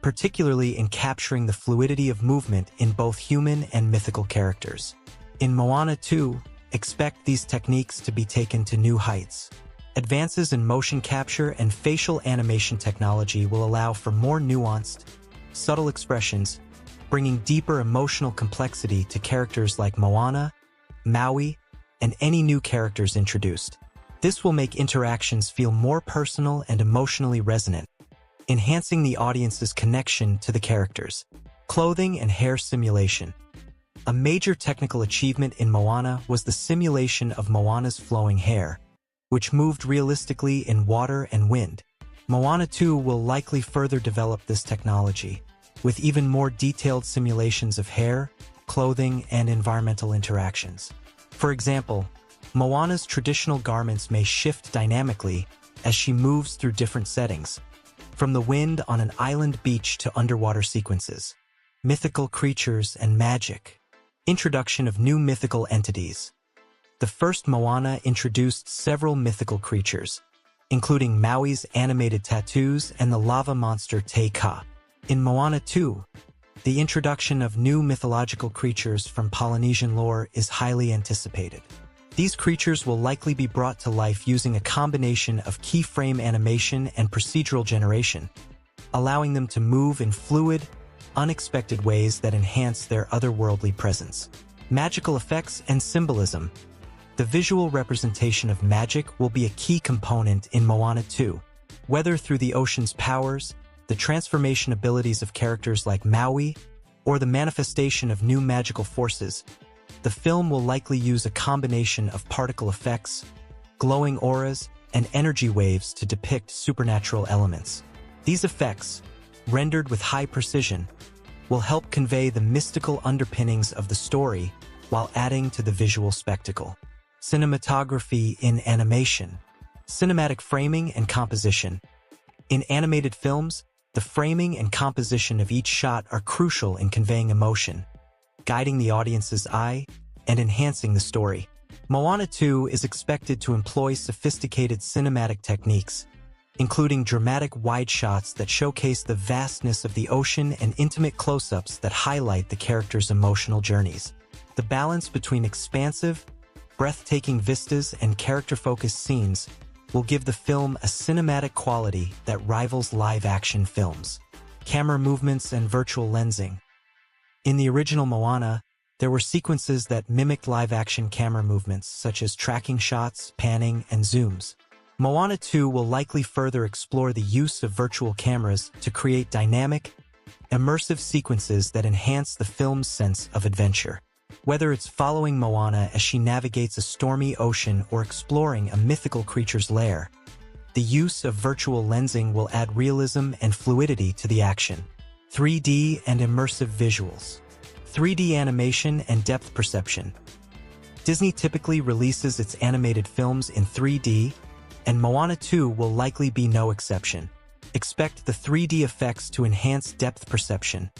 particularly in capturing the fluidity of movement in both human and mythical characters. In Moana 2, expect these techniques to be taken to new heights. Advances in motion capture and facial animation technology will allow for more nuanced, subtle expressions, bringing deeper emotional complexity to characters like Moana, Maui, and any new characters introduced. This will make interactions feel more personal and emotionally resonant, enhancing the audience's connection to the characters. Clothing and hair simulation. A major technical achievement in Moana was the simulation of Moana's flowing hair, which moved realistically in water and wind. Moana 2 will likely further develop this technology, with even more detailed simulations of hair, clothing, and environmental interactions. For example, Moana's traditional garments may shift dynamically as she moves through different settings, from the wind on an island beach to underwater sequences. Mythical creatures and magic. Introduction of new mythical entities. The first Moana introduced several mythical creatures, including Maui's animated tattoos and the lava monster Te Ka. In Moana 2, the introduction of new mythological creatures from Polynesian lore is highly anticipated. These creatures will likely be brought to life using a combination of keyframe animation and procedural generation, allowing them to move in fluid, unexpected ways that enhance their otherworldly presence. Magical effects and symbolism. The visual representation of magic will be a key component in Moana 2. Whether through the ocean's powers, the transformation abilities of characters like Maui, or the manifestation of new magical forces, the film will likely use a combination of particle effects, glowing auras, and energy waves to depict supernatural elements. These effects, rendered with high precision, will help convey the mystical underpinnings of the story while adding to the visual spectacle. Cinematography in animation. Cinematic framing and composition. In animated films, the framing and composition of each shot are crucial in conveying emotion, guiding the audience's eye, and enhancing the story. Moana 2 is expected to employ sophisticated cinematic techniques, including dramatic wide shots that showcase the vastness of the ocean and intimate close-ups that highlight the characters' emotional journeys. The balance between expansive, breathtaking vistas and character-focused scenes will give the film a cinematic quality that rivals live-action films. Camera movements and virtual lensing. In the original Moana, there were sequences that mimicked live-action camera movements, such as tracking shots, panning, and zooms. Moana 2 will likely further explore the use of virtual cameras to create dynamic, immersive sequences that enhance the film's sense of adventure. Whether it's following Moana as she navigates a stormy ocean or exploring a mythical creature's lair, the use of virtual lensing will add realism and fluidity to the action. 3D and immersive visuals. 3D animation and depth perception. Disney typically releases its animated films in 3D, and Moana 2 will likely be no exception. Expect the 3D effects to enhance depth perception,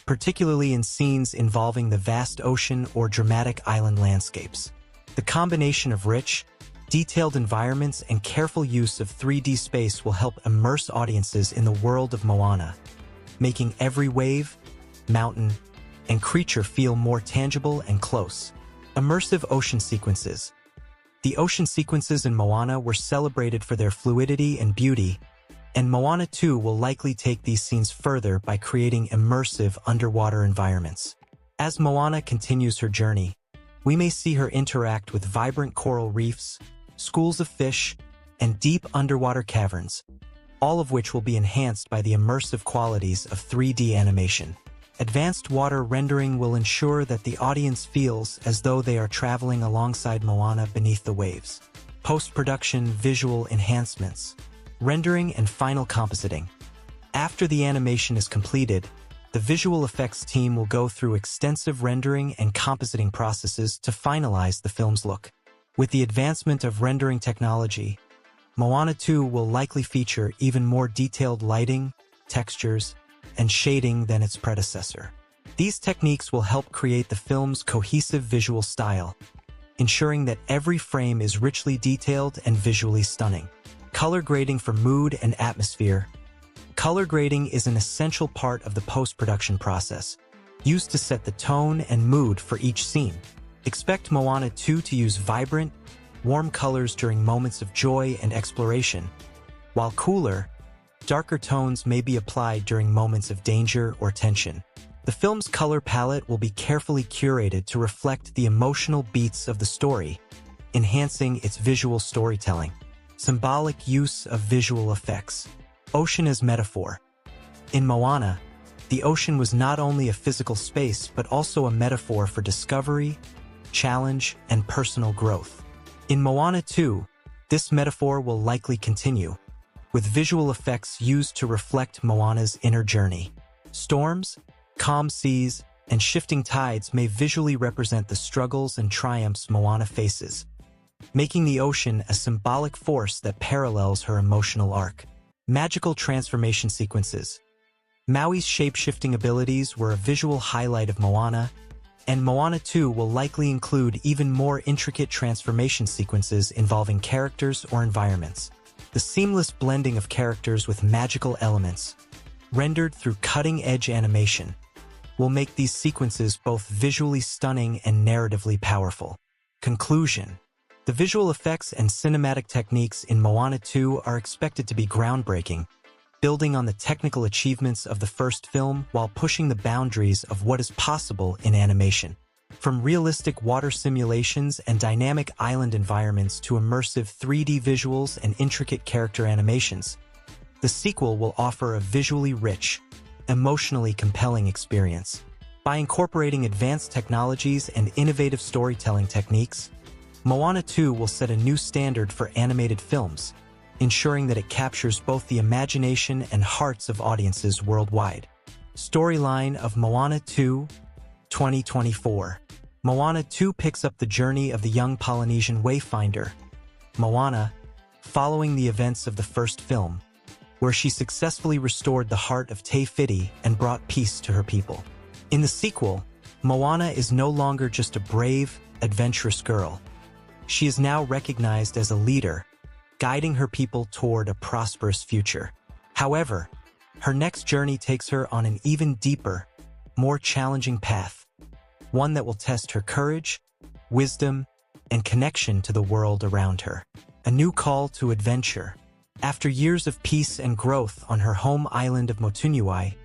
particularly in scenes involving the vast ocean or dramatic island landscapes. The combination of rich, detailed environments and careful use of 3D space will help immerse audiences in the world of Moana, making every wave, mountain, and creature feel more tangible and close. Immersive ocean sequences. The ocean sequences in Moana were celebrated for their fluidity and beauty, and Moana 2 will likely take these scenes further by creating immersive underwater environments. As Moana continues her journey, we may see her interact with vibrant coral reefs, schools of fish, and deep underwater caverns, all of which will be enhanced by the immersive qualities of 3D animation. Advanced water rendering will ensure that the audience feels as though they are traveling alongside Moana beneath the waves. Post-production visual enhancements. Rendering and final compositing. After the animation is completed, the visual effects team will go through extensive rendering and compositing processes to finalize the film's look. With the advancement of rendering technology, Moana 2 will likely feature even more detailed lighting, textures, and shading than its predecessor. These techniques will help create the film's cohesive visual style, ensuring that every frame is richly detailed and visually stunning. Color grading for mood and atmosphere. Color grading is an essential part of the post-production process, used to set the tone and mood for each scene. Expect Moana 2 to use vibrant, warm colors during moments of joy and exploration, while cooler, darker tones may be applied during moments of danger or tension. The film's color palette will be carefully curated to reflect the emotional beats of the story, enhancing its visual storytelling. Symbolic use of visual effects. Ocean as metaphor. In Moana, The ocean was not only a physical space but also a metaphor for discovery, challenge, and personal growth. In Moana 2, this metaphor will likely continue, with visual effects used to reflect Moana's inner journey. Storms, calm seas, and shifting tides may visually represent the struggles and triumphs Moana faces, making the ocean a symbolic force that parallels her emotional arc. Magical transformation sequences. Maui's shape-shifting abilities were a visual highlight of Moana, and Moana 2 will likely include even more intricate transformation sequences involving characters or environments. The seamless blending of characters with magical elements, rendered through cutting-edge animation, will make these sequences both visually stunning and narratively powerful. Conclusion. The visual effects and cinematic techniques in Moana 2 are expected to be groundbreaking, building on the technical achievements of the first film while pushing the boundaries of what is possible in animation. From realistic water simulations and dynamic island environments to immersive 3D visuals and intricate character animations, the sequel will offer a visually rich, emotionally compelling experience. By incorporating advanced technologies and innovative storytelling techniques, Moana 2 will set a new standard for animated films, ensuring that it captures both the imagination and hearts of audiences worldwide. Storyline of Moana 2, 2024. Moana 2 picks up the journey of the young Polynesian wayfinder, Moana, following the events of the first film, where she successfully restored the heart of Te Whiti and brought peace to her people. In the sequel, Moana is no longer just a brave, adventurous girl. She is now recognized as a leader, guiding her people toward a prosperous future. However, her next journey takes her on an even deeper, more challenging path, one that will test her courage, wisdom, and connection to the world around her. A new call to adventure. After years of peace and growth on her home island of Motunui,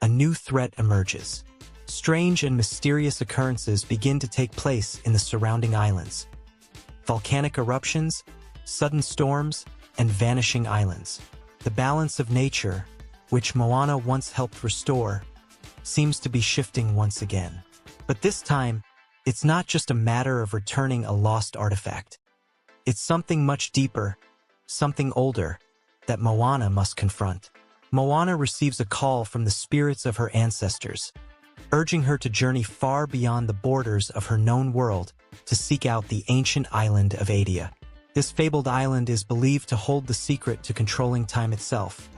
a new threat emerges. Strange and mysterious occurrences begin to take place in the surrounding islands. Volcanic eruptions, sudden storms, and vanishing islands. The balance of nature, which Moana once helped restore, seems to be shifting once again. But this time, it's not just a matter of returning a lost artifact. It's something much deeper, something older, that Moana must confront. Moana receives a call from the spirits of her ancestors, urging her to journey far beyond the borders of her known world to seek out the ancient island of Adia. This fabled island is believed to hold the secret to controlling time itself,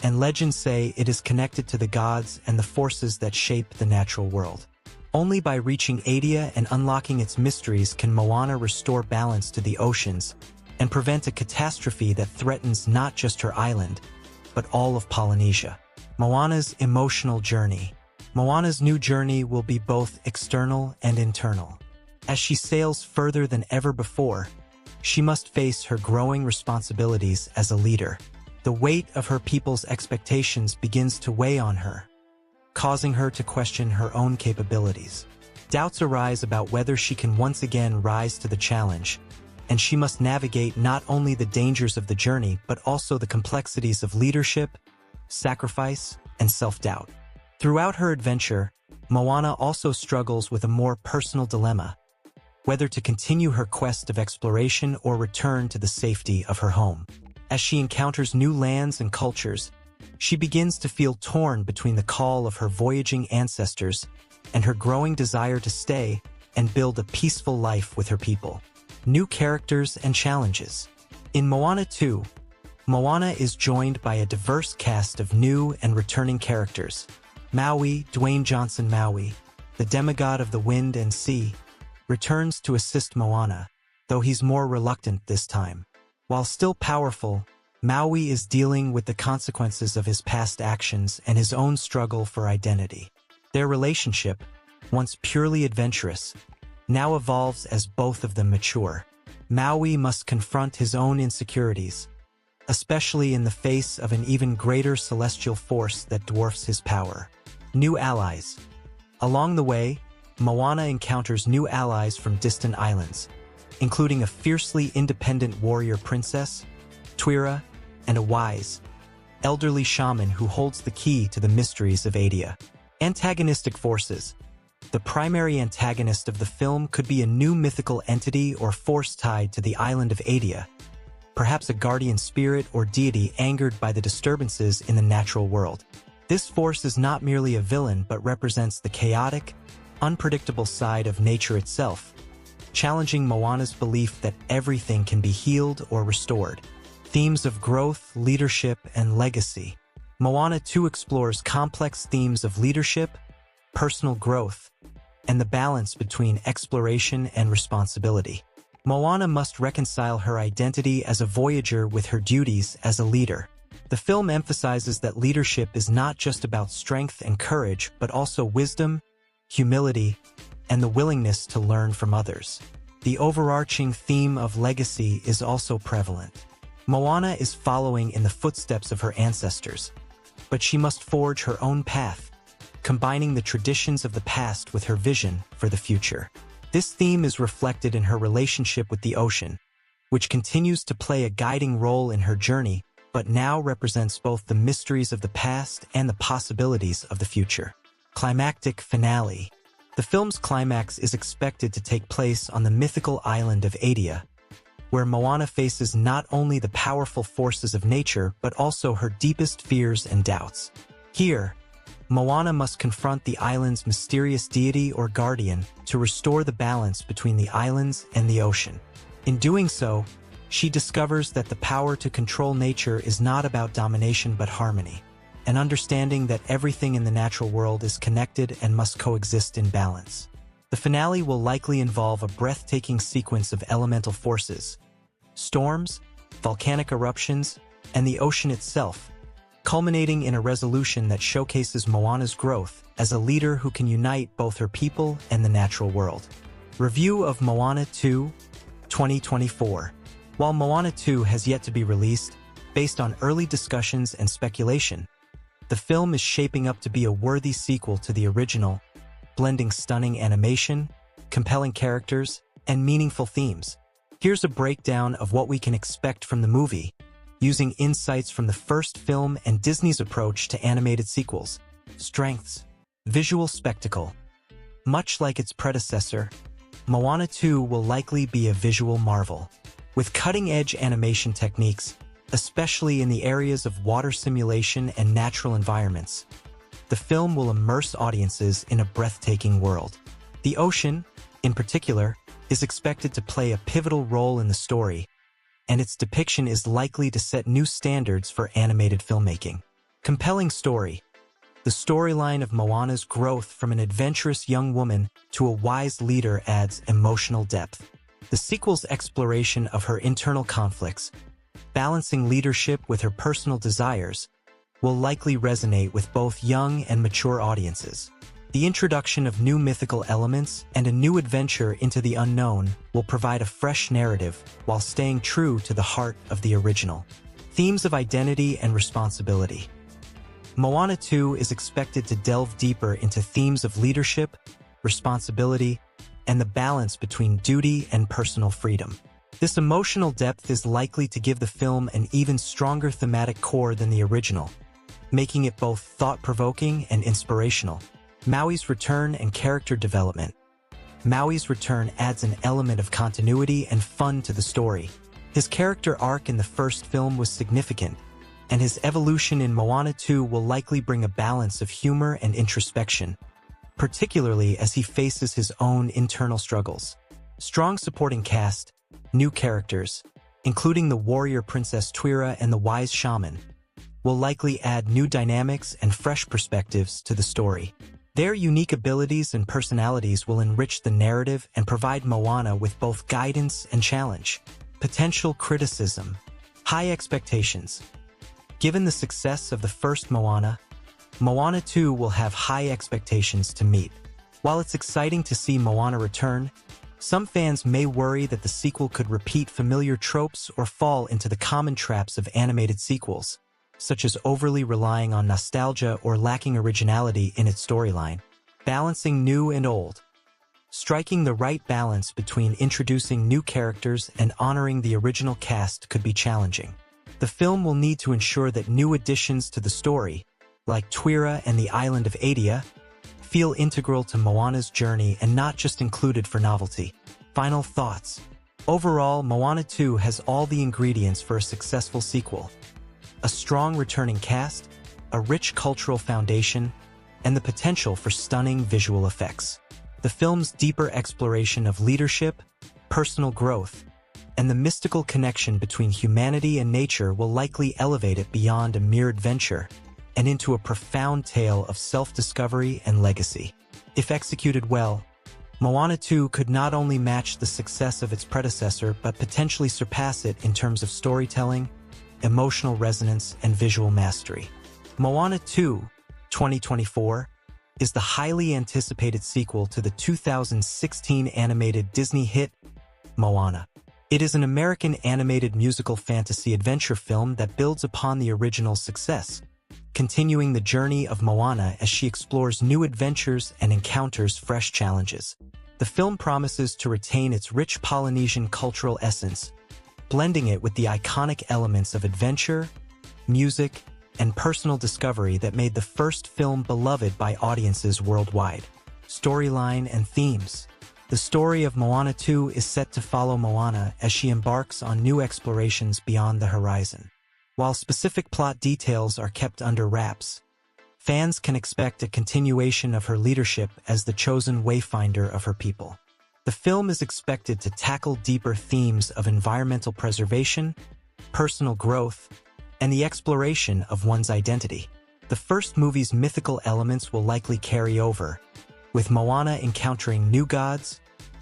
and legends say it is connected to the gods and the forces that shape the natural world. Only by reaching Adia and unlocking its mysteries can Moana restore balance to the oceans and prevent a catastrophe that threatens not just her island, but all of Polynesia. Moana's emotional journey. Moana's new journey will be both external and internal. As she sails further than ever before, she must face her growing responsibilities as a leader. The weight of her people's expectations begins to weigh on her, causing her to question her own capabilities. Doubts arise about whether she can once again rise to the challenge, and she must navigate not only the dangers of the journey but also the complexities of leadership, sacrifice, and self-doubt. Throughout her adventure, Moana also struggles with a more personal dilemma, whether to continue her quest of exploration or return to the safety of her home. As she encounters new lands and cultures, she begins to feel torn between the call of her voyaging ancestors and her growing desire to stay and build a peaceful life with her people. New characters and challenges. In Moana 2, Moana is joined by a diverse cast of new and returning characters. Maui, Dwayne Johnson Maui, the demigod of the wind and sea, returns to assist Moana, though he's more reluctant this time. While still powerful, Maui is dealing with the consequences of his past actions and his own struggle for identity. Their relationship, once purely adventurous, now evolves as both of them mature. Maui must confront his own insecurities, especially in the face of an even greater celestial force that dwarfs his power. New allies. Along the way, Moana encounters new allies from distant islands, including a fiercely independent warrior princess, Tuira, and a wise, elderly shaman who holds the key to the mysteries of Adia. Antagonistic forces. The primary antagonist of the film could be a new mythical entity or force tied to the island of Adia, perhaps a guardian spirit or deity angered by the disturbances in the natural world. This force is not merely a villain but represents the chaotic, unpredictable side of nature itself, challenging Moana's belief that everything can be healed or restored. Themes of growth, leadership, and legacy. Moana 2 explores complex themes of leadership, personal growth, and the balance between exploration and responsibility. Moana must reconcile her identity as a voyager with her duties as a leader. The film emphasizes that leadership is not just about strength and courage, but also wisdom, humility, and the willingness to learn from others. The overarching theme of legacy is also prevalent. Moana is following in the footsteps of her ancestors, but she must forge her own path, combining the traditions of the past with her vision for the future. This theme is reflected in her relationship with the ocean, which continues to play a guiding role in her journey, but now represents both the mysteries of the past and the possibilities of the future. Climactic finale. The film's climax is expected to take place on the mythical island of Adia, where Moana faces not only the powerful forces of nature but also her deepest fears and doubts. Here, Moana must confront the island's mysterious deity or guardian to restore the balance between the islands and the ocean. In doing so, she discovers that the power to control nature is not about domination but harmony, an understanding that everything in the natural world is connected and must coexist in balance. The finale will likely involve a breathtaking sequence of elemental forces, storms, volcanic eruptions, and the ocean itself, culminating in a resolution that showcases Moana's growth as a leader who can unite both her people and the natural world. Review of Moana 2, 2024. While Moana 2 has yet to be released, based on early discussions and speculation, the film is shaping up to be a worthy sequel to the original, blending stunning animation, compelling characters, and meaningful themes. Here's a breakdown of what we can expect from the movie, using insights from the first film and Disney's approach to animated sequels. Strengths. Visual spectacle. Much like its predecessor, Moana 2 will likely be a visual marvel. With cutting-edge animation techniques, especially in the areas of water simulation and natural environments, the film will immerse audiences in a breathtaking world. The ocean, in particular, is expected to play a pivotal role in the story, and its depiction is likely to set new standards for animated filmmaking. Compelling story. The storyline of Moana's growth from an adventurous young woman to a wise leader adds emotional depth. The sequel's exploration of her internal conflicts, balancing leadership with her personal desires, will likely resonate with both young and mature audiences. The introduction of new mythical elements and a new adventure into the unknown will provide a fresh narrative while staying true to the heart of the original. Themes of identity and responsibility. Moana 2 is expected to delve deeper into themes of leadership, responsibility, and the balance between duty and personal freedom. This emotional depth is likely to give the film an even stronger thematic core than the original, making it both thought-provoking and inspirational. Maui's return and character development. Maui's return adds an element of continuity and fun to the story. His character arc in the first film was significant, and his evolution in Moana 2 will likely bring a balance of humor and introspection, particularly as he faces his own internal struggles. Strong supporting cast, new characters, including the warrior princess Tuira and the wise shaman, will likely add new dynamics and fresh perspectives to the story. Their unique abilities and personalities will enrich the narrative and provide Moana with both guidance and challenge. Potential criticism. High expectations. Given the success of the first Moana, Moana 2 will have high expectations to meet. While it's exciting to see Moana return, some fans may worry that the sequel could repeat familiar tropes or fall into the common traps of animated sequels, such as overly relying on nostalgia or lacking originality in its storyline. Balancing new and old. Striking the right balance between introducing new characters and honoring the original cast could be challenging. The film will need to ensure that new additions to the story, like Tuira and the island of Adia, feel integral to Moana's journey and not just included for novelty. Final thoughts. Overall, Moana 2 has all the ingredients for a successful sequel. A strong returning cast, a rich cultural foundation, and the potential for stunning visual effects. The film's deeper exploration of leadership, personal growth, and the mystical connection between humanity and nature will likely elevate it beyond a mere adventure and into a profound tale of self-discovery and legacy. If executed well, Moana 2 could not only match the success of its predecessor but potentially surpass it in terms of storytelling, emotional resonance, and visual mastery. Moana 2, 2024, is the highly anticipated sequel to the 2016 animated Disney hit, Moana. It is an American animated musical fantasy adventure film that builds upon the original's success, continuing the journey of Moana as she explores new adventures and encounters fresh challenges. The film promises to retain its rich Polynesian cultural essence, blending it with the iconic elements of adventure, music, and personal discovery that made the first film beloved by audiences worldwide. Storyline and themes. The story of Moana 2 is set to follow Moana as she embarks on new explorations beyond the horizon. While specific plot details are kept under wraps, fans can expect a continuation of her leadership as the chosen wayfinder of her people. The film is expected to tackle deeper themes of environmental preservation, personal growth, and the exploration of one's identity. The first movie's mythical elements will likely carry over, with Moana encountering new gods,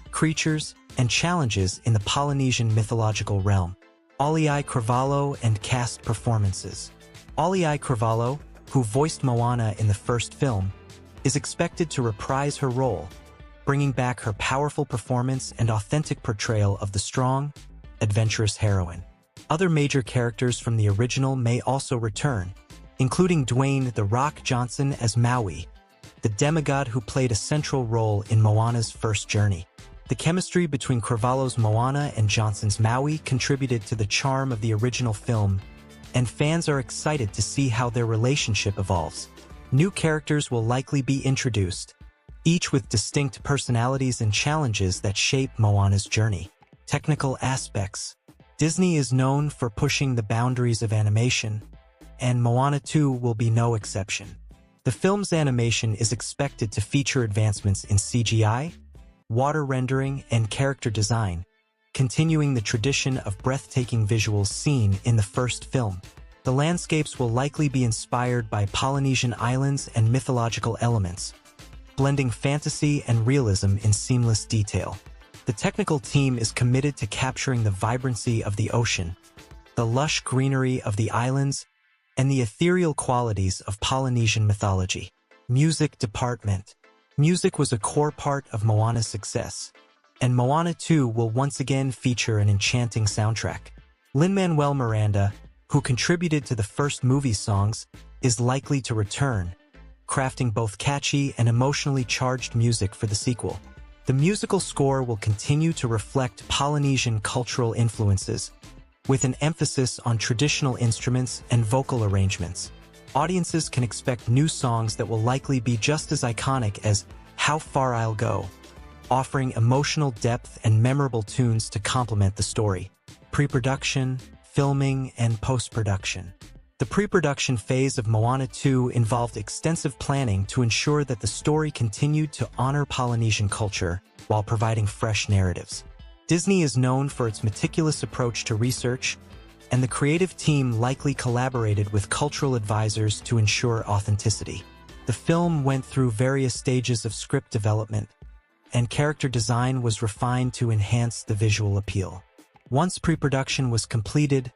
creatures, and challenges in the Polynesian mythological realm. Auli'i Cravalho and cast performances. Auli'i Cravalho, who voiced Moana in the first film, is expected to reprise her role, bringing back her powerful performance and authentic portrayal of the strong, adventurous heroine. Other major characters from the original may also return, including Dwayne "The Rock" Johnson as Maui, the demigod who played a central role in Moana's first journey. The chemistry between Cravalho's Moana and Johnson's Maui contributed to the charm of the original film, and fans are excited to see how their relationship evolves. New characters will likely be introduced, each with distinct personalities and challenges that shape Moana's journey. Technical aspects. Disney is known for pushing the boundaries of animation, and Moana 2 will be no exception. The film's animation is expected to feature advancements in CGI, water rendering, and character design, continuing the tradition of breathtaking visuals seen in the first film. The landscapes will likely be inspired by Polynesian islands and mythological elements, blending fantasy and realism in seamless detail. The technical team is committed to capturing the vibrancy of the ocean, the lush greenery of the islands, and the ethereal qualities of Polynesian mythology. Music department. Music was a core part of Moana's success, and Moana 2 will once again feature an enchanting soundtrack. Lin-Manuel Miranda, who contributed to the first movie's songs, is likely to return, crafting both catchy and emotionally charged music for the sequel. The musical score will continue to reflect Polynesian cultural influences, with an emphasis on traditional instruments and vocal arrangements. Audiences can expect new songs that will likely be just as iconic as "How Far I'll Go," offering emotional depth and memorable tunes to complement the story. Pre-production, filming, and post-production. The pre-production phase of Moana 2 involved extensive planning to ensure that the story continued to honor Polynesian culture while providing fresh narratives. Disney is known for its meticulous approach to research, and the creative team likely collaborated with cultural advisors to ensure authenticity. The film went through various stages of script development, and character design was refined to enhance the visual appeal. Once pre-production was completed,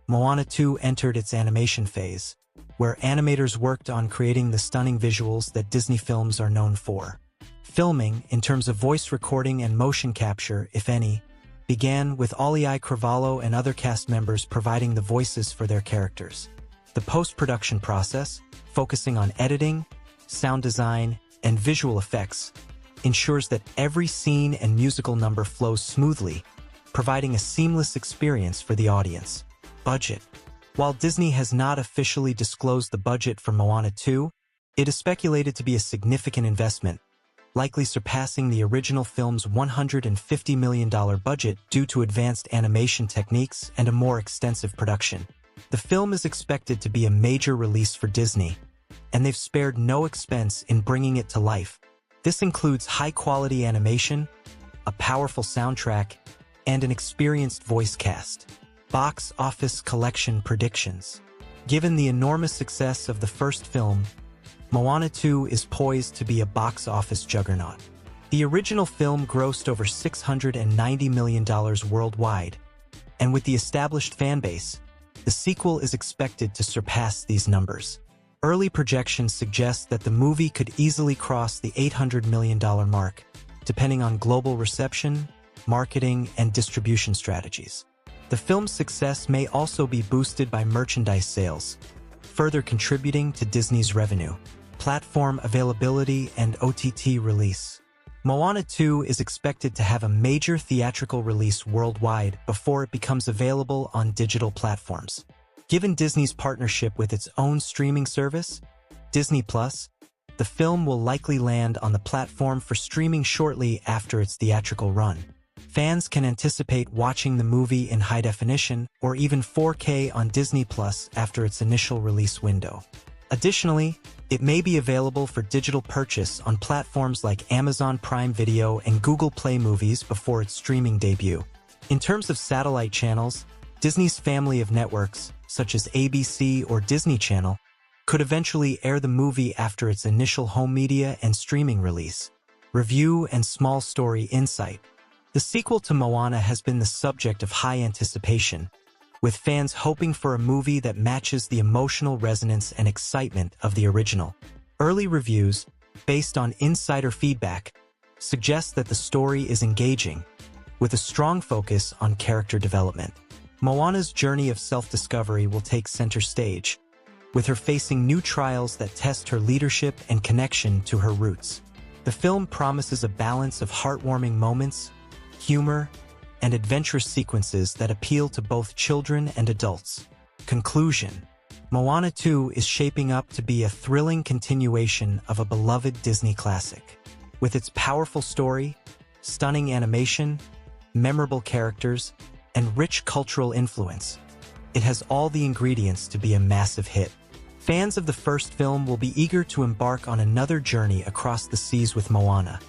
Moana 2 entered its animation phase, where animators worked on creating the stunning visuals that Disney films are known for. Filming, in terms of voice recording and motion capture, if any, began with Auli'i Cravalho and other cast members providing the voices for their characters. The post-production process, focusing on editing, sound design, and visual effects, ensures that every scene and musical number flows smoothly, providing a seamless experience for the audience. Budget. While Disney has not officially disclosed the budget for Moana 2, it is speculated to be a significant investment, likely surpassing the original film's $150 million budget due to advanced animation techniques and a more extensive production. The film is expected to be a major release for Disney, and they've spared no expense in bringing it to life. This includes high-quality animation, a powerful soundtrack, and an experienced voice cast. Box office collection predictions. Given the enormous success of the first film, Moana 2 is poised to be a box office juggernaut. The original film grossed over $690 million worldwide, and with the established fanbase, the sequel is expected to surpass these numbers. Early projections suggest that the movie could easily cross the $800 million mark, depending on global reception, marketing, and distribution strategies. The film's success may also be boosted by merchandise sales, further contributing to Disney's revenue. Platform availability and OTT release. Moana 2 is expected to have a major theatrical release worldwide before it becomes available on digital platforms. Given Disney's partnership with its own streaming service, Disney+, the film will likely land on the platform for streaming shortly after its theatrical run. Fans can anticipate watching the movie in high definition or even 4K on Disney+ after its initial release window. Additionally, it may be available for digital purchase on platforms like Amazon Prime Video and Google Play Movies before its streaming debut. In terms of satellite channels, Disney's family of networks, such as ABC or Disney Channel, could eventually air the movie after its initial home media and streaming release. Review and small story insight. The sequel to Moana has been the subject of high anticipation, with fans hoping for a movie that matches the emotional resonance and excitement of the original. Early reviews, based on insider feedback, suggest that the story is engaging, with a strong focus on character development. Moana's journey of self-discovery will take center stage, with her facing new trials that test her leadership and connection to her roots. The film promises a balance of heartwarming moments, humor, and adventurous sequences that appeal to both children and adults. Conclusion. Moana 2 is shaping up to be a thrilling continuation of a beloved Disney classic. With its powerful story, stunning animation, memorable characters, and rich cultural influence, it has all the ingredients to be a massive hit. Fans of the first film will be eager to embark on another journey across the seas with Moana,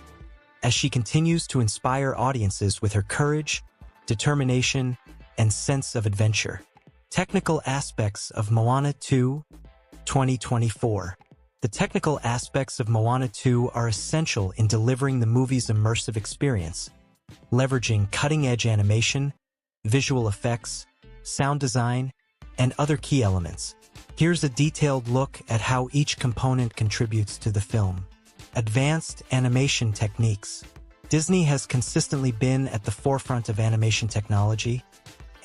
as she continues to inspire audiences with her courage, determination, and sense of adventure. Technical aspects of Moana 2, 2024. The technical aspects of Moana 2 are essential in delivering the movie's immersive experience, leveraging cutting-edge animation, visual effects, sound design, and other key elements. Here's a detailed look at how each component contributes to the film. Advanced animation techniques. Disney has consistently been at the forefront of animation technology,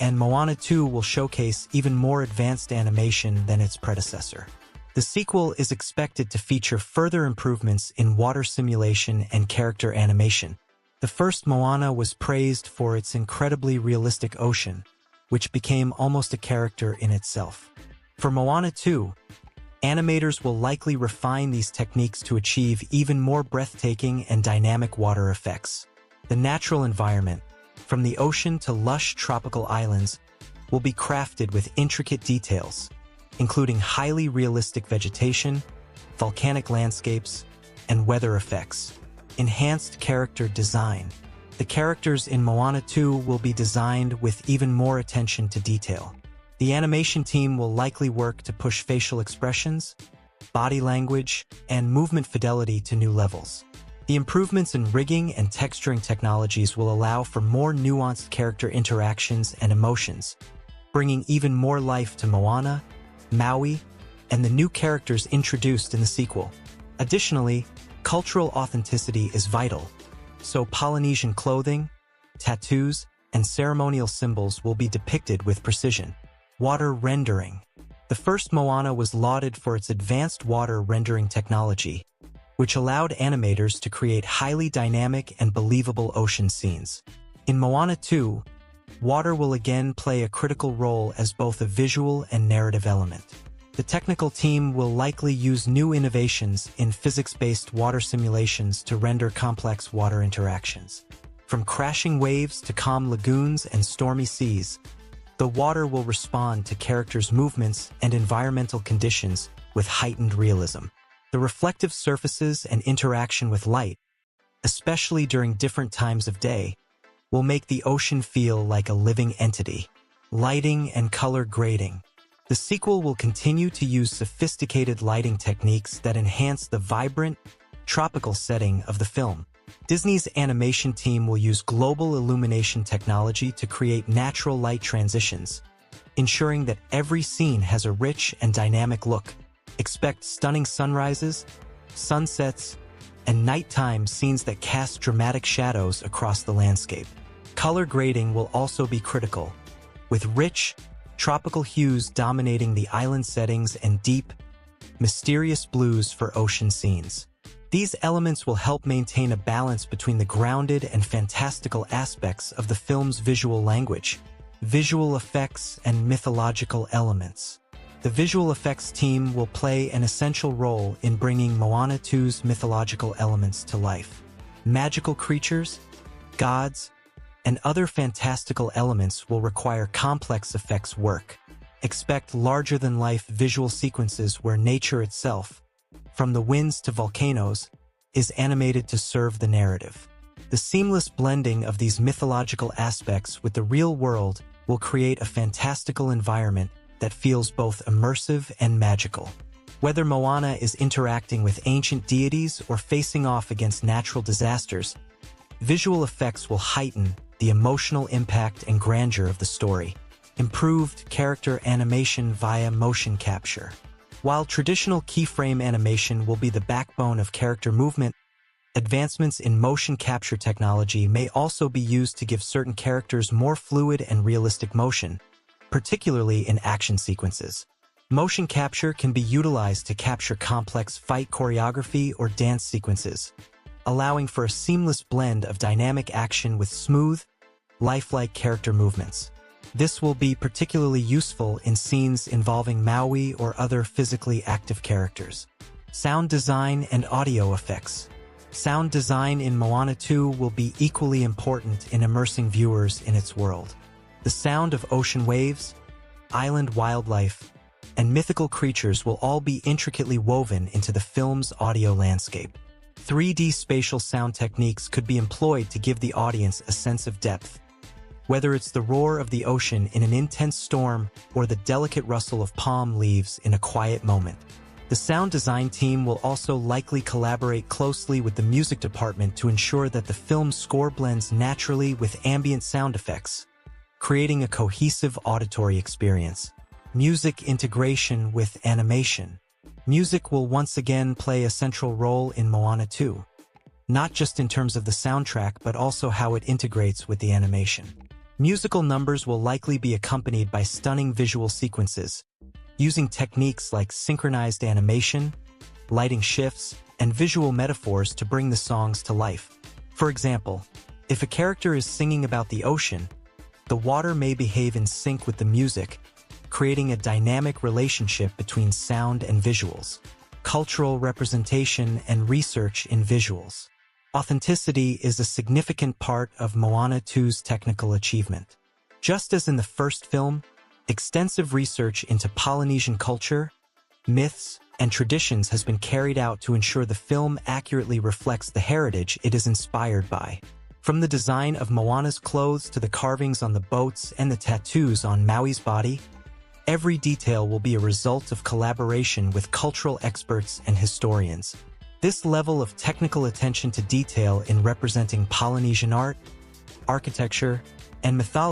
and Moana 2 will showcase even more advanced animation than its predecessor. The sequel is expected to feature further improvements in water simulation and character animation. The first Moana was praised for its incredibly realistic ocean, which became almost a character in itself. For Moana 2, animators will likely refine these techniques to achieve even more breathtaking and dynamic water effects. The natural environment, from the ocean to lush tropical islands, will be crafted with intricate details, including highly realistic vegetation, volcanic landscapes, and weather effects. Enhanced character design. The characters in Moana 2 will be designed with even more attention to detail. The animation team will likely work to push facial expressions, body language, and movement fidelity to new levels. The improvements in rigging and texturing technologies will allow for more nuanced character interactions and emotions, bringing even more life to Moana, Maui, and the new characters introduced in the sequel. Additionally, cultural authenticity is vital, so Polynesian clothing, tattoos, and ceremonial symbols will be depicted with precision. Water rendering. The first Moana was lauded for its advanced water rendering technology, which allowed animators to create highly dynamic and believable ocean scenes. In Moana 2, water will again play a critical role as both a visual and narrative element. The technical team will likely use new innovations in physics-based water simulations to render complex water interactions. From crashing waves to calm lagoons and stormy seas, the water will respond to characters' movements and environmental conditions with heightened realism. The reflective surfaces and interaction with light, especially during different times of day, will make the ocean feel like a living entity. Lighting and color grading. The sequel will continue to use sophisticated lighting techniques that enhance the vibrant, tropical setting of the film. Disney's animation team will use global illumination technology to create natural light transitions, ensuring that every scene has a rich and dynamic look. Expect stunning sunrises, sunsets, and nighttime scenes that cast dramatic shadows across the landscape. Color grading will also be critical, with rich, tropical hues dominating the island settings and deep, mysterious blues for ocean scenes. These elements will help maintain a balance between the grounded and fantastical aspects of the film's visual language, visual effects, and mythological elements. The visual effects team will play an essential role in bringing Moana 2's mythological elements to life. Magical creatures, gods, and other fantastical elements will require complex effects work. Expect larger-than-life visual sequences where nature itself, from the winds to volcanoes, is animated to serve the narrative. The seamless blending of these mythological aspects with the real world will create a fantastical environment that feels both immersive and magical. Whether Moana is interacting with ancient deities or facing off against natural disasters, visual effects will heighten the emotional impact and grandeur of the story. Improved character animation via motion capture. While traditional keyframe animation will be the backbone of character movement, advancements in motion capture technology may also be used to give certain characters more fluid and realistic motion, particularly in action sequences. Motion capture can be utilized to capture complex fight choreography or dance sequences, allowing for a seamless blend of dynamic action with smooth, lifelike character movements. This will be particularly useful in scenes involving Maui or other physically active characters. Sound design and audio effects. Sound design in Moana 2 will be equally important in immersing viewers in its world. The sound of ocean waves, island wildlife, and mythical creatures will all be intricately woven into the film's audio landscape. 3D spatial sound techniques could be employed to give the audience a sense of depth. Whether it's the roar of the ocean in an intense storm or the delicate rustle of palm leaves in a quiet moment. The sound design team will also likely collaborate closely with the music department to ensure that the film's score blends naturally with ambient sound effects, creating a cohesive auditory experience. Music integration with animation. Music will once again play a central role in Moana 2, not just in terms of the soundtrack but also how it integrates with the animation. Musical numbers will likely be accompanied by stunning visual sequences, using techniques like synchronized animation, lighting shifts, and visual metaphors to bring the songs to life. For example, if a character is singing about the ocean, the water may behave in sync with the music, creating a dynamic relationship between sound and visuals. Cultural representation and research in visuals. Authenticity is a significant part of Moana 2's technical achievement. Just as in the first film, extensive research into Polynesian culture, myths, and traditions has been carried out to ensure the film accurately reflects the heritage it is inspired by. From the design of Moana's clothes to the carvings on the boats and the tattoos on Maui's body, every detail will be a result of collaboration with cultural experts and historians. This level of technical attention to detail in representing Polynesian art, architecture, and mythology